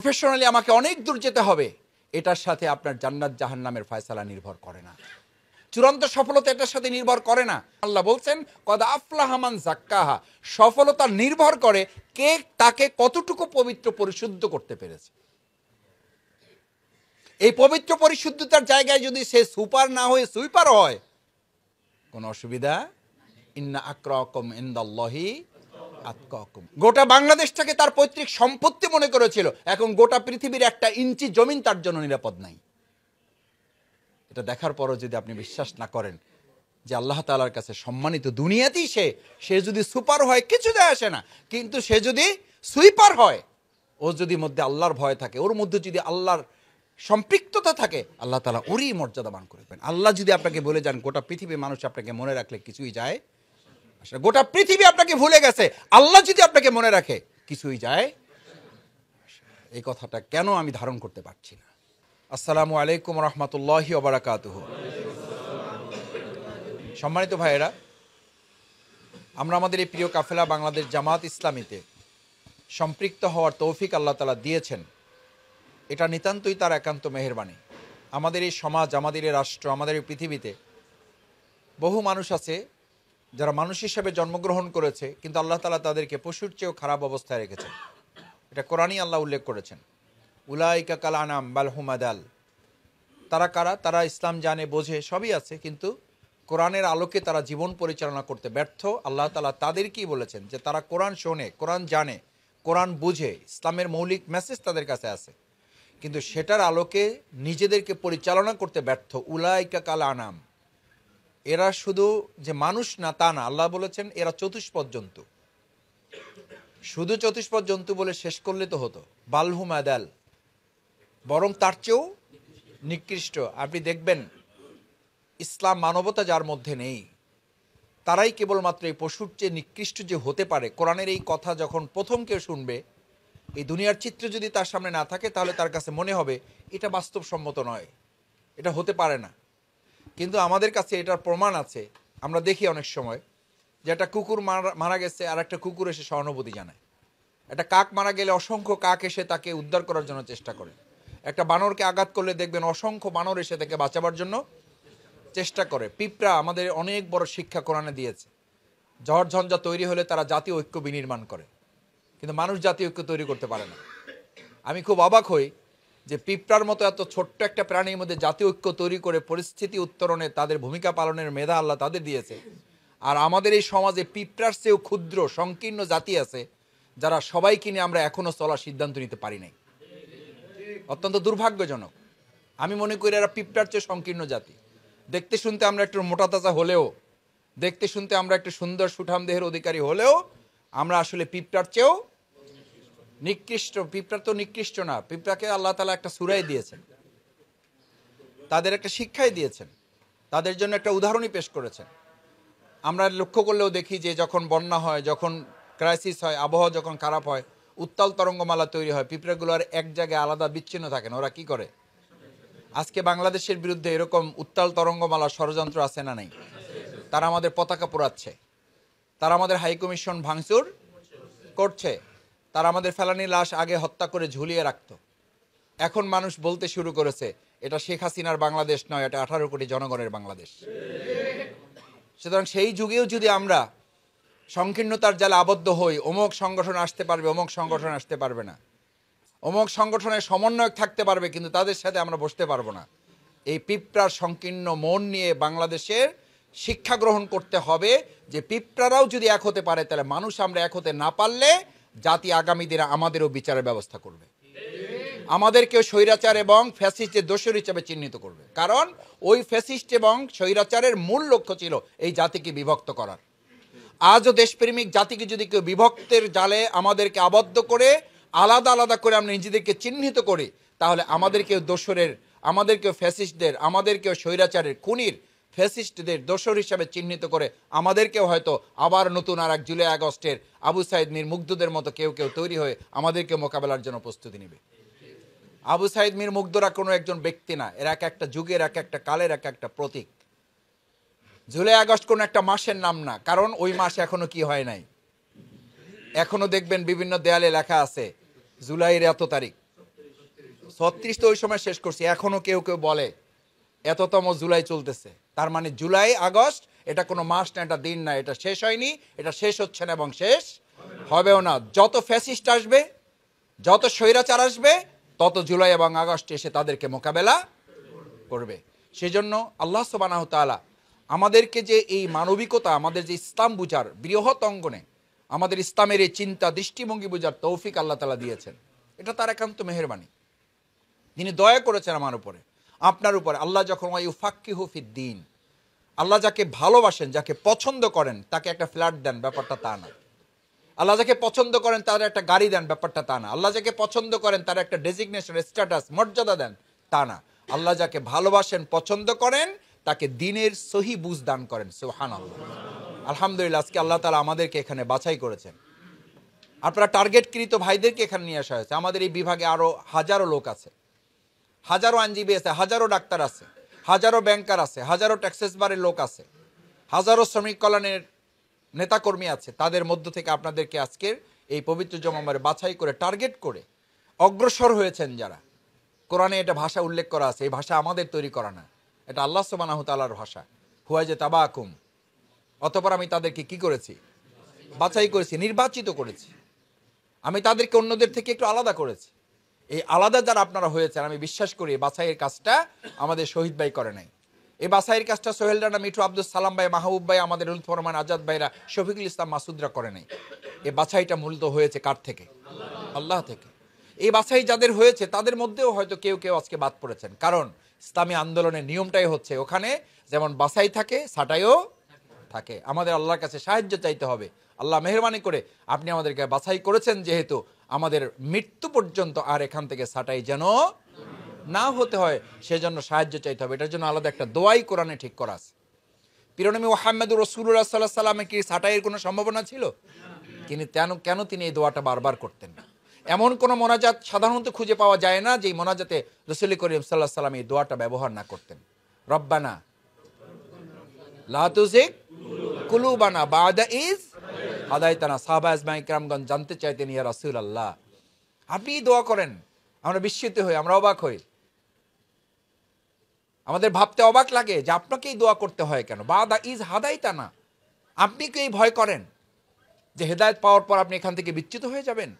Professionally আমাকে অনেক দূর যেতে হবে, এটার সাথে আপনার জান্নাত জাহান্নামের ফয়সালা নির্ভর করে না। চূড়ান্ত সফলতা এটার সাথে নির্ভর করে না। আল্লাহ বলছেন কদ আফলাহা মান যাক্কাহা, সফলতা নির্ভর করে কে তাকে কতটুকু পবিত্র পরিশুদ্ধ করতে পেরেছে। এই পবিত্র পরিশুদ্ধতার জায়গায় যদি সে সুপার না হয়ে সুইপার হয়, কোনো অসুবিধা। ইন্না আকরাকুম ইনদাল্লাহি আতকাকুম। গোটা বাংলাদেশটাকে তার পৈতৃক সম্পত্তি মনে করেছিল, এখন গোটা পৃথিবীর 1 ইঞ্চি জমিন তার জন্য নিরাপদ নাই। এটা দেখার পরও যদি আপনি বিশ্বাস না করেন যে আল্লাহ তাআলার কাছে সম্মানিত দুনিয়াতেই সে যদি সুপার হয় কিছু যায় আসে না, কিন্তু সে যদি সুইপার হয়, ও যদি মধ্যে আল্লাহর ভয় থাকে, ওর মধ্যে যদি আল্লাহর সম্পৃক্ততা থাকে, আল্লাহ তাআলা ওরই মর্যাদাবান করবেন। আল্লাহ যদি আপনাকে বলে যান গোটা পৃথিবীর মানুষ আপনাকে মনে রাখলে কিছুই যায় আসলে, গোটা পৃথিবী আপনাকে ভুলে গেছে, আল্লাহ যদি আপনাকে মনে রাখে কিছুই যায়, এই কথাটা কেন আমি ধারণ করতে পারছি না। আসসালামু আলাইকুম রহমতুল্লাহি ওয়া বারাকাতুহু। সম্মানিত ভাইয়েরা, আমরা আমাদের এই প্রিয় কাফেলা বাংলাদেশ জামাত ইসলামীতে সম্পৃক্ত হওয়ার তৌফিক আল্লাহ তাআলা দিয়েছেন, এটা নিতান্তই তার একান্ত মেহেরবানি। আমাদের এই সমাজ, আমাদের এই রাষ্ট্র, আমাদের এই পৃথিবীতে বহু মানুষ আছে যারা মানুষ হিসেবে জন্মগ্রহণ করেছে, কিন্তু আল্লাহ তাআলা তাদেরকে পশুর চেয়েও খারাপ অবস্থায় রেখেছেন। এটা কোরআনই আল্লাহ উল্লেখ করেছেন, উলাইকা কাল আনাম বাল হুম আদাল। তারা কারা? তারা ইসলাম জানে, বোঝে, সবই আছে, কিন্তু কোরআনের আলোকে তারা জীবন পরিচালনা করতে ব্যর্থ। আল্লাহ তাআলা তাদেরকেই বলেছেন যে তারা কোরআন শোনে, কোরআন জানে, কোরআন বুঝে, ইসলামের মৌলিক মেসেজ তাদের কাছে আছে, কিন্তু সেটার আলোকে নিজেদেরকে পরিচালনা করতে ব্যর্থ। উলাইকা কাল আনাম, এরা শুধু যে মানুষ না তা না, আল্লাহ বলেছেন এরা চতুষ্পদ জন্তু। শুধু চতুষ্পদ জন্তু বলে শেষ করলে তো হতো, বালহুম আদাল, বরং তার চেয়েও নিকৃষ্ট। আপনি দেখবেন ইসলাম মানবতা যার মধ্যে নেই, তারাই কেবলমাত্র এই পশুর চেয়ে নিকৃষ্ট যে হতে পারে। কোরআনের এই কথা যখন প্রথম কেউ শুনবে, এই দুনিয়ার চিত্র যদি তার সামনে না থাকে, তাহলে তার কাছে মনে হবে এটা বাস্তবসম্মত নয়, এটা হতে পারে না। কিন্তু আমাদের কাছে এটার প্রমাণ আছে। আমরা দেখি অনেক সময় যে একটা কুকুর মারা গেছে, আর একটা কুকুর এসে সহানুভূতি জানায়। একটা কাক মারা গেলে অসংখ্য কাক এসে তাকে উদ্ধার করার জন্য চেষ্টা করে। একটা বানরকে আঘাত করলে দেখবেন অসংখ্য বানর এসে তাকে বাঁচাবার জন্য চেষ্টা করে। পিঁপড়া আমাদের অনেক বড় শিক্ষা কোরআনে দিয়েছে। ঝড় ঝঞ্ঝা তৈরি হলে তারা জাতীয় ঐক্য বিনির্মাণ করে, কিন্তু মানুষ জাতীয় ঐক্য তৈরি করতে পারে না। আমি খুব অবাক হই যে পিঁপড়ার মতো এত ছোট্ট একটা প্রাণীর মধ্যে জাতীয় ঐক্য তৈরি করে পরিস্থিতি উত্তরণে তাদের ভূমিকা পালনের মেধা আল্লাহ তাদের দিয়েছে। আর আমাদের এই সমাজে পিঁপড়ার চেয়েও ক্ষুদ্র সংকীর্ণ জাতি আছে, যারা সবাইকে নিয়ে আমরা এখনো চলার সিদ্ধান্ত নিতে পারি নাই। অত্যন্ত দুর্ভাগ্যজনক। আমি মনে করি এরা পিঁপড়ার চেয়ে সংকীর্ণ জাতি। দেখতে শুনতে আমরা একটু মোটা তাজা হলেও, দেখতে শুনতে আমরা একটু সুন্দর সুঠাম দেহের অধিকারী হলেও, আমরা আসলে পিঁপড়ার চেয়েও নিকৃষ্ট। পিঁপড়া তো নিকৃষ্ট না, পিঁপড়াকে আল্লাহ তাআলা একটা সূরাই দিয়েছেন, তাদের একটা শিক্ষাই দিয়েছেন, তাদের জন্য একটা উদাহরণই পেশ করেছেন। আমরা লক্ষ্য করলেও দেখি যে যখন বন্যা হয়, যখন ক্রাইসিস হয়, আবহাওয়া যখন খারাপ হয়, উত্তাল তরঙ্গমালা তৈরি হয়, পিঁপড়াগুলো আর এক জায়গায় আলাদা বিচ্ছিন্ন থাকে না। ওরা কি করে? আজকে বাংলাদেশের বিরুদ্ধে এরকম উত্তাল তরঙ্গমালা ষড়যন্ত্র আছে না নাই? তারা আমাদের পতাকা পোড়াচ্ছে, তারা আমাদের হাইকমিশন ভাঙচুর করছে, তারা আমাদের ফেলানি লাশ আগে হত্যা করে ঝুলিয়ে রাখত। এখন মানুষ বলতে শুরু করেছে এটা শেখ হাসিনার বাংলাদেশ নয়, এটা 18 কোটি জনগণের বাংলাদেশ। সুতরাং সেই যুগেও যদি আমরা সংকীর্ণতার জালে আবদ্ধ হই, অমুক সংগঠন আসতে পারবে, অমুক সংগঠন আসতে পারবে না, অমুক সংগঠনের সমন্বয়ক থাকতে পারবে, কিন্তু তাদের সাথে আমরা বসতে পারবো না, এই পিঁপড়ার সংকীর্ণ মন নিয়ে বাংলাদেশের শিক্ষা গ্রহণ করতে হবে যে পিঁপড়ারাও যদি এক হতে পারে, তাহলে মানুষ আমরা এক হতে না পারলে জাতি আগামী দিনে আমাদেরও বিচারের ব্যবস্থা করবে, আমাদেরকেও স্বৈরাচার এবং ফ্যাসিস্টের দোষর হিসেবে চিহ্নিত করবে। কারণ ওই ফ্যাসিস্ট এবং স্বৈরাচারের মূল লক্ষ্য ছিল এই জাতিকে বিভক্ত করার। আজও দেশপ্রেমিক জাতিকে যদি কেউ বিভক্তের জালে আমাদেরকে আবদ্ধ করে, আলাদা আলাদা করে আমরা নিজেদেরকে চিহ্নিত করি, তাহলে আমাদেরকেও দোসরের, আমাদেরকেও ফ্যাসিস্টদের, আমাদেরকেও স্বৈরাচারের খুনির ফ্যাসিস্টদের দোসর হিসাবে চিহ্নিত করে আমাদেরকেও হয়তো আবার নতুন আর এক জুলাই আগস্টের আবু সাইদ মীর মুগ্ধদের মতো কেউ কেউ তৈরি হয়ে আমাদেরকে মোকাবেলার জন্য প্রস্তুতি নেবে। আবু সাইদ মীর মুগ্ধরা কোনো একজন ব্যক্তি না, এর এক একটা যুগের, এক একটা কালের এক একটা প্রতীক। জুলাই আগস্ট কোনো একটা মাসের নাম না, কারণ ওই মাস এখনো কি হয় নাই। এখনো দেখবেন বিভিন্ন দেয়ালে লেখা আছে জুলাইয়ের এত তারিখ, 36 তো ওই সময় শেষ করছি, এখনো কেউ কেউ বলে এততম জুলাই চলতেছে, তার মানে জুলাই আগস্ট এটা কোনো মাস না, এটা দিন না, এটা শেষ হয়নি, এটা শেষ হচ্ছে না এবং শেষ হবেও না। যত ফ্যাসিস্ট আসবে, যত স্বৈরাচার আসবে, তত জুলাই এবং আগস্ট এসে তাদেরকে মোকাবেলা করবে। সেজন্য আল্লাহ সুবহানাহু ওয়া তাআলা আমাদেরকে যে এই মানবিকতা, আমাদের যে ইসলাম বুঝার বৃহৎ অঙ্গনে আমাদের ইসলামের এই চিন্তা দৃষ্টিভঙ্গি বুঝার তৌফিক আল্লাহ তাআলা দিয়েছেন, এটা তার একান্ত মেহেরবানি। তিনি দয়া করেছেন আমার উপরে, আপনার উপরে। আল্লাহ যখন ইউফাক্কিহু ফিদ্দীন, আল্লাহ যাকে ভালোবাসেন, যাকে পছন্দ করেন, তাকে একটা ফ্ল্যাট দেন, ব্যাপারটা তা না। আল্লাহ যাকে পছন্দ করেন তার একটা গাড়ি দেন, ব্যাপারটা তা না। আল্লাহ যাকে পছন্দ করেন তার একটা ডেজিগনেশন, স্ট্যাটাস, মর্যাদা দেন, তা না। আল্লাহ যাকে ভালোবাসেন, পছন্দ করেন, তাকে দ্বীনের সহি বুঝ দান করেন। সুবহানাল্লাহ, আলহামদুলিল্লাহ। আজকে আল্লাহ তাআলা আমাদেরকে এখানে বাছাই করেছেন। আপনারা টার্গেটকৃত ভাইদেরকে এখানে নিয়ে আসা হয়েছে। আমাদের এই বিভাগে আরো হাজারো লোক আছে, হাজারো আইনজীবী আছে, হাজারো ডাক্তার আছে, হাজারো ব্যাংকার আছে, হাজারো ট্যাক্সেস বারের লোক আছে, হাজারো শ্রমিক কল্যাণের নেতাকর্মী আছে। তাদের মধ্য থেকে আপনাদেরকে আজকের এই পবিত্র জমামারে বাছাই করে, টার্গেট করে অগ্রসর হয়েছেন যারা। কোরআনে এটা ভাষা উল্লেখ করা আছে, এই ভাষা আমাদের তৈরি করা না, এটা আল্লাহ সুবহানাহু ওয়া তাআলার ভাষা। হুয়াজে তাবাকুম, অতঃপর আমি তাদেরকে কি করেছি? বাছাই করেছি, নির্বাচিত করেছি। আমি তাদেরকে অন্যদের থেকে একটু আলাদা করেছি। এই আলাদা যারা আপনারা হয়েছেন, আমি বিশ্বাস করি বাছাইয়ের কাজটা আমাদের শহীদ ভাই করে নাই। এই বাছাইয়ের কাজটা সোহেল রানা, মিঠু, আব্দুল সালাম ভাই, মাহবুব ভাই, আমাদের লুৎফর রহমান, আজাদ ভাইরা, শফিকুল ইসলাম মাসুদরা করে নাই। এই বাছাইটা মূলত হয়েছে কার থেকে? আল্লাহ থেকে। এই বাছাই যাদের হয়েছে তাদের মধ্যেও হয়তো কেউ কেউ আজকে বাদ পড়েছেন, কারণ ইসলামী আন্দোলনের নিয়মটাই হচ্ছে ওখানে যেমন বাছাই থাকে, ছাঁটাইও থাকে। আমাদের আল্লাহর কাছে সাহায্য চাইতে হবে। আল্লাহ মেহেরবানি করে আপনি আমাদেরকে বাছাই করেছেন, যেহেতু আমাদের মৃত্যু পর্যন্ত আর এখান থেকে ছাঁটাই যেন না হতে হয়, সেজন্য সাহায্য চাইতে হবে। এটার জন্য আলাদা একটা দোয়াই কোরআনে ঠিক করা আছে। প্রিয়নবী মুহাম্মদুর রাসূলুল্লাহ সাল্লাল্লাহু আলাইহি ওয়াসাল্লামের কি ছাঁটাইয়ের কোনো সম্ভাবনা ছিল? কিন্তু কেন তিনি এই দোয়াটা বারবার করতেন? এমন কোন মোনাজাত সাধারণত খুঁজে পাওয়া যায় না যে মোনাজাতে রাসূল করিম সাল্লাল্লাহু আলাইহি ওয়াসাল্লাম এই দোয়াটা ব্যবহার না করতেন। রব্বানা লা তুযিগ কুলুবানা বা'দা ইয হাদাইতানা। সাহাবা আজমাই কিরামগণ জানতে চাইতেন, ইয়া রাসূলুল্লাহ, আপনি দোয়া করেন, আমরা বিস্মিত হই, আমরা অবাক হই, আমাদের ভাবতে অবাক লাগে যে আপনাকেই দোয়া করতে হয় কেন? বা'দা ইয হাদাইতানা, আপনি কি ভয় করেন যে হেদায়েত পাওয়ার পর আপনি এখান থেকে বিচ্যুত হয়ে যাবেন?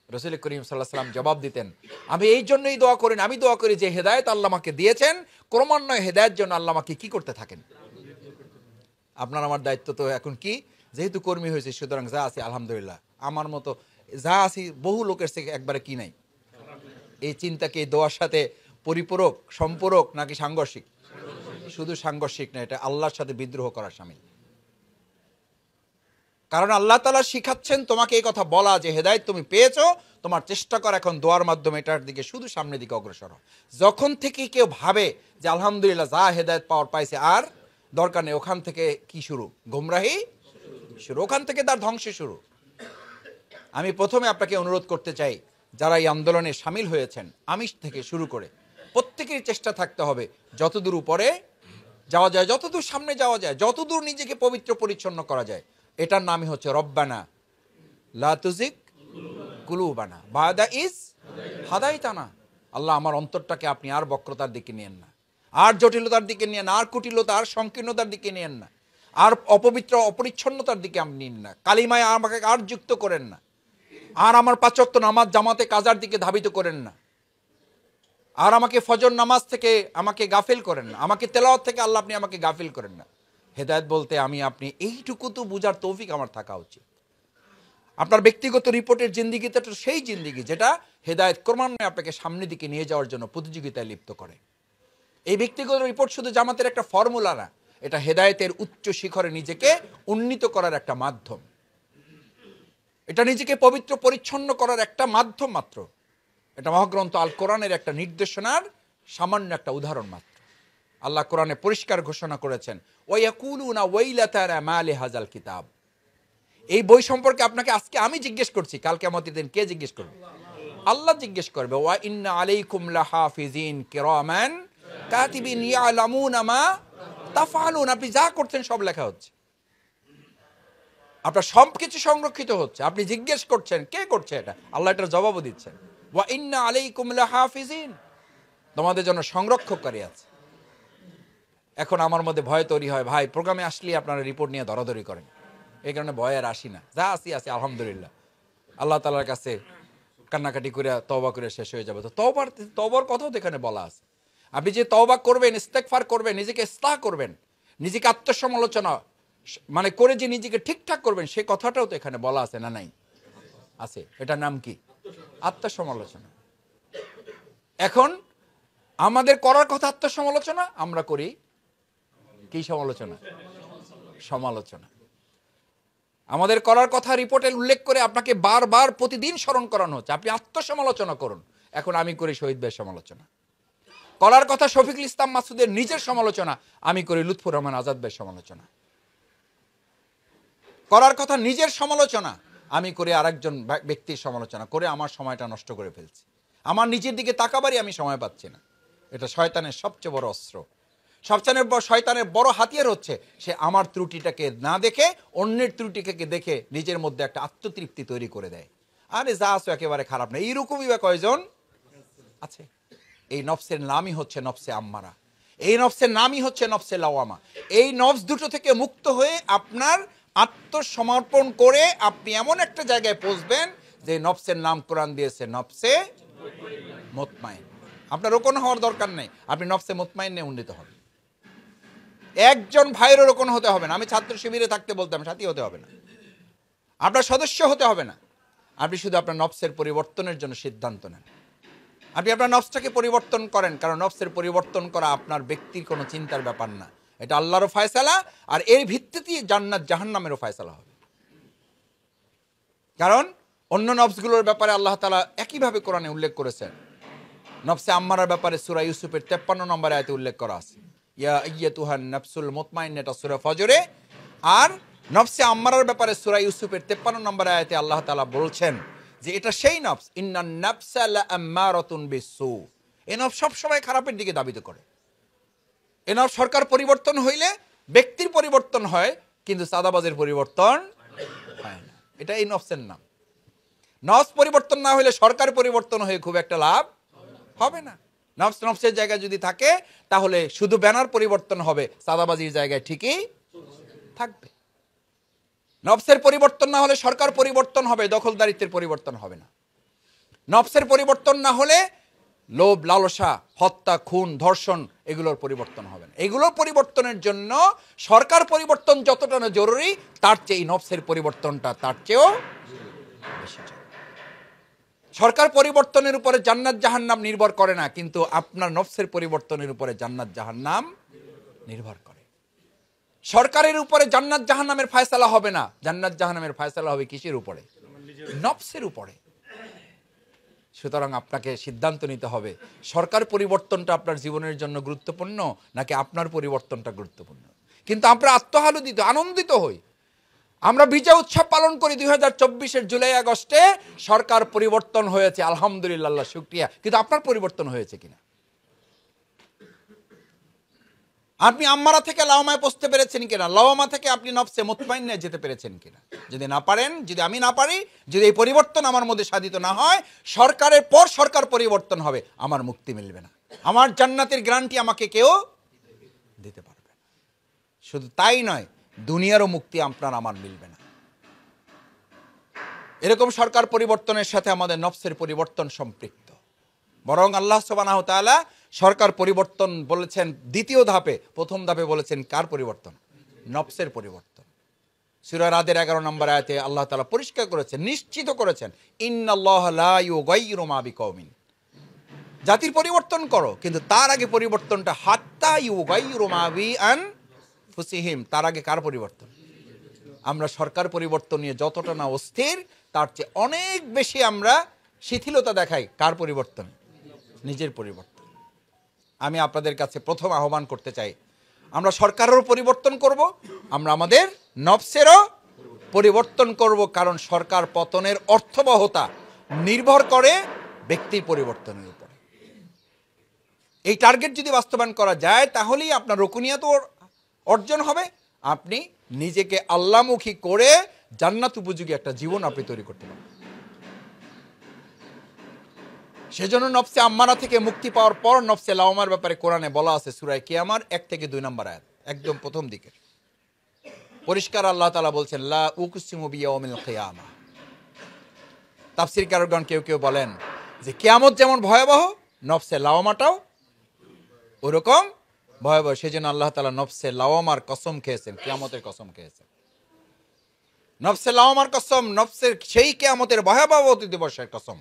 রাসূল করিম সাল্লাল্লাহু আলাইহি ওয়াসাল্লাম জবাব দিতেন, আমি এই জন্যই দোয়া করি না, আমি দোয়া করি যে হেদায়েত আল্লাহ আমাকে দিয়েছেন, ক্রমান্বয়ে হেদায়েত জন্য আল্লাহ আমাকে কি করতে থাকেন। আপনার আমার দায়িত্ব তো এখন কি, যেহেতু কর্মী হয়েছে, সুতরাং যা আছি আলহামদুলিল্লাহ, আমার মতো যা আছি বহু লোকের থেকে একবারে কি নাই। এই চিন্তাকে এই দোয়ার সাথে পরিপূরক, সম্পূরক নাকি সাংঘর্ষিক? শুধু সাংঘর্ষিক না, এটা আল্লাহর সাথে বিদ্রোহ করার শামিল। কারণ আল্লাহ তাআলা শিখাচ্ছেন তোমাকে এই কথা বলা যে হেদায়েত তুমি পেয়েছো, তোমার চেষ্টা কর এখন দোয়ার মাধ্যমে এটার দিকে, শুধু সামনের দিকে অগ্রসর হও। যখন থেকে কেউ ভাবে যে আলহামদুলিল্লাহ যা হেদায়েত পাওয়ার পাইছে আর দরকার নেই, ওখান থেকে কি শুরু? গোমরাহি শুরু, ওখান থেকে তার ধ্বংস শুরু। আমি প্রথমে আপনাকে অনুরোধ করতে চাই, যারা এই আন্দোলনে শামিল হয়েছেন, আমি থেকে শুরু করে প্রত্যেকেরই চেষ্টা থাকতে হবে যতদূর উপরে যাওয়া যায়, যতদূর সামনে যাওয়া যায়, যতদূর নিজেকে পবিত্র পরিচ্ছন্ন করা যায়, এটার নামই হচ্ছে রব্বানা লা তুযিগ কুলুবানা বা'দা ইয হাদাইতানা। আল্লাহ, আমার অন্তরটাকে আপনি আর বক্রতার দিকে নিয়েন না, আর জটিলতার দিকে নিয়েন না, আর কুটিলতা আর সংকীর্ণতার দিকে নিয়েন না, আর অপবিত্র অপরিচ্ছন্নতার দিকে আপনি নিন না, কালিমায় আমাকে আর যুক্ত করেন না, আর আমার ৫ ওয়াক্ত নামাজ জামাতে কাজার দিকে ধাবিত করেন না, আর আমাকে ফজর নামাজ থেকে আমাকে গাফিল করেন না, আমাকে তেলাওয়াত থেকে আল্লাহ আপনি আমাকে গাফিল করেন না। হেদায়েত বলতে আমি আপনি এইটুকু তো বুঝার তৌফিক আমার থাকা উচিত। আপনার ব্যক্তিগত রিপোর্টের জিন্দিগিটা তো সেই জিন্দিগি যেটা হেদায়েত ক্রমান্বয়ে আপনাকে সামনের দিকে নিয়ে যাওয়ার জন্য প্রতিযোগিতায় লিপ্ত করে। এই ব্যক্তিগত রিপোর্ট শুধু জামাতের একটা ফর্মুলা না, এটা হেদায়েতের উচ্চ শিখরে নিজেকে উন্নীত করার একটা মাধ্যম, এটা নিজেকে পবিত্র পরিচ্ছন্ন করার একটা মাধ্যম মাত্র। এটা মহাগ্রন্থ আল কোরআনের একটা নির্দেশনার সামান্য একটা উদাহরণ মাত্র। আল্লাহ কোরআনে পরিষ্কার ঘোষণা করেছেন, ওয়ায়াকুলুনা ওয়াইলাতানা মা লিহাযাল কিতাব। এই বই সম্পর্কে আপনাকে আজকে আমি জিজ্ঞেস করছি, কাল কিয়ামতের দিন কে জিজ্ঞেস করবে? আল্লাহ জিজ্ঞেস করবে। ওয়া ইন্না আলাইকুম লাহাফিজিন কিরামান কাতিবিন ইয়ালামুনা মা তাফআলুন। আপনি যা করছেন সব লেখা হচ্ছে, আপনার সব কিছু সংরক্ষিত হচ্ছে। আপনি জিজ্ঞেস করছেন কে করছে এটা, আল্লাহ এটার জবাবও দিচ্ছেন। ওয়া ইন্না আলাইকুম লাহাফিজিন, তোমাদের জন্য সংরক্ষককারী আছে। এখন আমার মধ্যে ভয় তৈরি হয়, ভাই প্রোগ্রামে আসলে আপনারা রিপোর্ট নিয়ে দরাদরি করেন, এই কারণে ভয় আর আসি না। যা আসি আলহামদুলিল্লাহ, আল্লাহ তাআলার কাছে কান্নাকাটি করে তওবা করে শেষ হয়ে যাবে। তো তওবার কথাও তো এখানে বলা আছে। আপনি যে তওবা করবেন, ইস্তেগফার করবেন, নিজেকে ইসলাহ করবেন, নিজেকে আত্মসমালোচনা মানে করে যে নিজেকে ঠিকঠাক করবেন, সেই কথাটাও তো এখানে বলা আছে, না নাই? আছে। এটার নাম কি? আত্মসমালোচনা। এখন আমাদের করার কথা আত্মসমালোচনা, আমরা করি কি সমালোচনা? সমালোচনা। আমাদের করার কথা রিপোর্টে উল্লেখ করে আপনাকে বারবার প্রতিদিন স্মরণ করানো হচ্ছে, আপনি আত্মসমালোচনা করুন। এখন আমি করি শহীদ ভাইয়ের সমালোচনা। করার কথা শফিকুল ইসলাম মাসুদের নিজের সমালোচনা, আমি করি লুৎফুর রহমান আজাদ ভাইয়ের সমালোচনা। করার কথা নিজের সমালোচনা, আমি করি আরেকজন ব্যক্তির সমালোচনা করে আমার সময়টা নষ্ট করে ফেলছি। আমার নিজের দিকে তাকাবারই আমি সময় পাচ্ছি না। এটা শয়তানের সবচেয়ে বড় অস্ত্র। শয়তানের বড় হাতিয়ার হচ্ছে সে আমার ত্রুটিটাকে না দেখে অন্যের ত্রুটিকে দেখে নিজের মধ্যে একটা আত্মতৃপ্তি তৈরি করে দেয়। আরে যা আছো একেবারে খারাপ না, এইরকমই বা কয়জন আছে? এই নফসের নামই হচ্ছে নফসে আম্মারা, এই নফসের নামই হচ্ছে নফসে লাওয়ামা। এই নফস দুটো থেকে মুক্ত হয়ে আপনার আত্মসমর্পণ করে আপনি এমন একটা জায়গায় পৌঁছবেন যে নফসের নাম কোরআন দিয়েছে নফসে মুতমাইন। আপনার রোকন হওয়ার দরকার নেই, আপনি নফসে মুতমাইনে উন্নীত হবেন। একজন ভাইয়েরও রোকন হতে হবে না। আমি ছাত্র শিবিরে থাকতে বলতাম সাথী হতে হবে না, আপনার সদস্য হতে হবে না। আপনি শুধু আপনার নফসের পরিবর্তনের জন্য সিদ্ধান্ত নেন। আপনি আপনার নফসটাকে পরিবর্তন করেন, কারণ নফসের পরিবর্তন করা আপনার ব্যক্তির কোনো চিন্তার ব্যাপার না, এটা আল্লাহরও ফয়সালা। আর এর ভিত্তিতে জান্নাত জাহান্নামেরও ফয়সালা হবে। কারণ অন্য নফসগুলোর ব্যাপারে আল্লাহ তাআলা একইভাবে কোরআনে উল্লেখ করেছেন। নফসে আম্মারার ব্যাপারে সূরা ইউসুফের 53 নম্বর আয়াতে উল্লেখ করা আছে, ইয়া আইয়াতুহান নাফসুল মুতমাইন্না, এটা সূরা ফজরে। আর নফসে আম্মারার ব্যাপারে সূরা ইউসুফের 53 নম্বর আয়াতে আল্লাহ তাআলা বলছেন যে এটা সেই নফস, ইন্নান নাফসা লাআম্মারাতুন বিসসু, এই নফস সব সময় খারাপের দিকে ধাবিত করে। এই নফস সরকার পরিবর্তন হইলে ব্যক্তির পরিবর্তন হয়, কিন্তু সাদাবাজের পরিবর্তন হয় না। এটা এই নফসের নাম। নফস পরিবর্তন না হইলে সরকার পরিবর্তন হয়ে খুব একটা লাভ হবে না। নফসের জায়গায় যদি থাকে তাহলে শুধু ব্যানার পরিবর্তন হবে, সাদাবাজির জায়গায় ঠিকই থাকবে। নফসের পরিবর্তন না হলে সরকার পরিবর্তন হবে, দখলদারিত্বের পরিবর্তন হবে না। নফসের পরিবর্তন না হলে লোভ, লালসা, হত্যা, খুন, ধর্ষণ এগুলোর পরিবর্তন হবে না। এগুলোর পরিবর্তনের জন্য সরকার পরিবর্তন যতটা না জরুরি, তার চেয়ে এই নফসের পরিবর্তনটা তার চেয়েও বেশি জরুরি। সরকার পরিবর্তনের উপরে জান্নাত জাহান্নাম নির্ভর করে না, কিন্তু আপনার নফসের পরিবর্তনের উপরে জান্নাত জাহান্নাম নির্ভর করে। সরকারের উপরে জান্নাত জাহান্নামের ফয়সালা হবে না, জান্নাত জাহান্নামের ফয়সালা হবে কিসের উপরে? নফসের উপরে। সুতরাং আপনাকে সিদ্ধান্ত নিতে হবে, সরকার পরিবর্তনটা আপনার জীবনের জন্য গুরুত্বপূর্ণ নাকি আপনার পরিবর্তনটা গুরুত্বপূর্ণ। কিন্তু আমরা আত্মহালুদিত, আনন্দিত হই, আমরা বিজয় উৎসব পালন করি 2024-এর জুলাই আগস্টে সরকার পরিবর্তন হয়েছে, আলহামদুলিল্লাহ, শুকরিয়া। কিন্তু আপনার পরিবর্তন হয়েছে কিনা? আপনি আম্মারা থেকে লাওয়ামায় পৌঁছতে পেরেছেন কিনা? লাওয়ামা থেকে আপনি নফসে মুতমাইন্নায় যেতে পেরেছেন কিনা? যদি না পারেন, যদি আমি না পারি, যদি এই পরিবর্তন আমার মধ্যে সাধিত না হয়, সরকারের পর সরকার পরিবর্তন হবে, আমার মুক্তি মিলবে না, আমার জান্নাতের গ্যারান্টি আমাকে কেউ দিতে পারবে না। শুধু তাই নয়, দুনিয়ারও মুক্তি আপনার আমার মিলবে না। এরকম সরকার পরিবর্তনের সাথে আমাদের নফসের পরিবর্তন সম্পৃক্ত। বরং আল্লাহ সুবহানাহু ওয়া তাআলা সরকার পরিবর্তন বলেছেন দ্বিতীয় ধাপে, প্রথম ধাপে বলেছেন কার পরিবর্তন? নফসের পরিবর্তন। সূরা রাদের 11 নম্বর আয়াতে আল্লাহ তাআলা পরিষ্কার করেছেন, নিশ্চিত করেছেন, ইন্নাল্লাহা লা ইউগাইয়িরু মা বিকওমিন, জাতির পরিবর্তন করো, কিন্তু তার আগে পরিবর্তনটা হাত্তা ইউগাইয়িরু মা বিআনফুসিহিম, তার আগে কার পরিবর্তন? আমরা সরকার পরিবর্তন নিয়ে যতটা না অস্থির, তার চেয়ে অনেক বেশি আমরা শিথিলতা দেখাই কার পরিবর্তন? নিজের পরিবর্তন। আমি আপনাদের কাছে প্রথম আহ্বান করতে চাই, আমরা সরকারেরও পরিবর্তন করব, আমরা আমাদের নফসেরও পরিবর্তন করব, কারণ সরকার পতনের অর্থবহতা নির্ভর করে ব্যক্তির পরিবর্তনের উপরে। এই টার্গেট যদি বাস্তবায়ন করা যায়, তাহলেই আপনার রুকুনিয়াত অর্জন হবে, আপনি নিজেকে আল্লাহমুখী করে জান্নাত উপযোগী একটা জীবন আপনি তৈরি করতে পারবেন। সেজন্য নফসে আম্মারা থেকে মুক্তি পাওয়ার পর নফসে লাওয়ামার ব্যাপারে কোরআনে বলা আছে সূরা কিয়ামার 1 থেকে 2 নম্বর আয়াত, একদম প্রথম দিকে পরিষ্কার আল্লাহ তাআলা বলছেন লা উকসিমু বিয়াউমিল কিয়ামা। তাফসীরকারগণ কেউ কেউ বলেন যে কিয়ামত যেমন ভয়াবহ, নফসে লাওয়ামাটাও ওরকম ভয়াবহ। সেজন্য আল্লাহ তাআলা নফসে লাওয়ামার কসম খেয়েছেন, কিয়ামতের কসম খেয়েছেন। নফসে লাওয়ামার কসম, নফসের সেই কিয়ামতের ভয়াবহ দিবসের কসম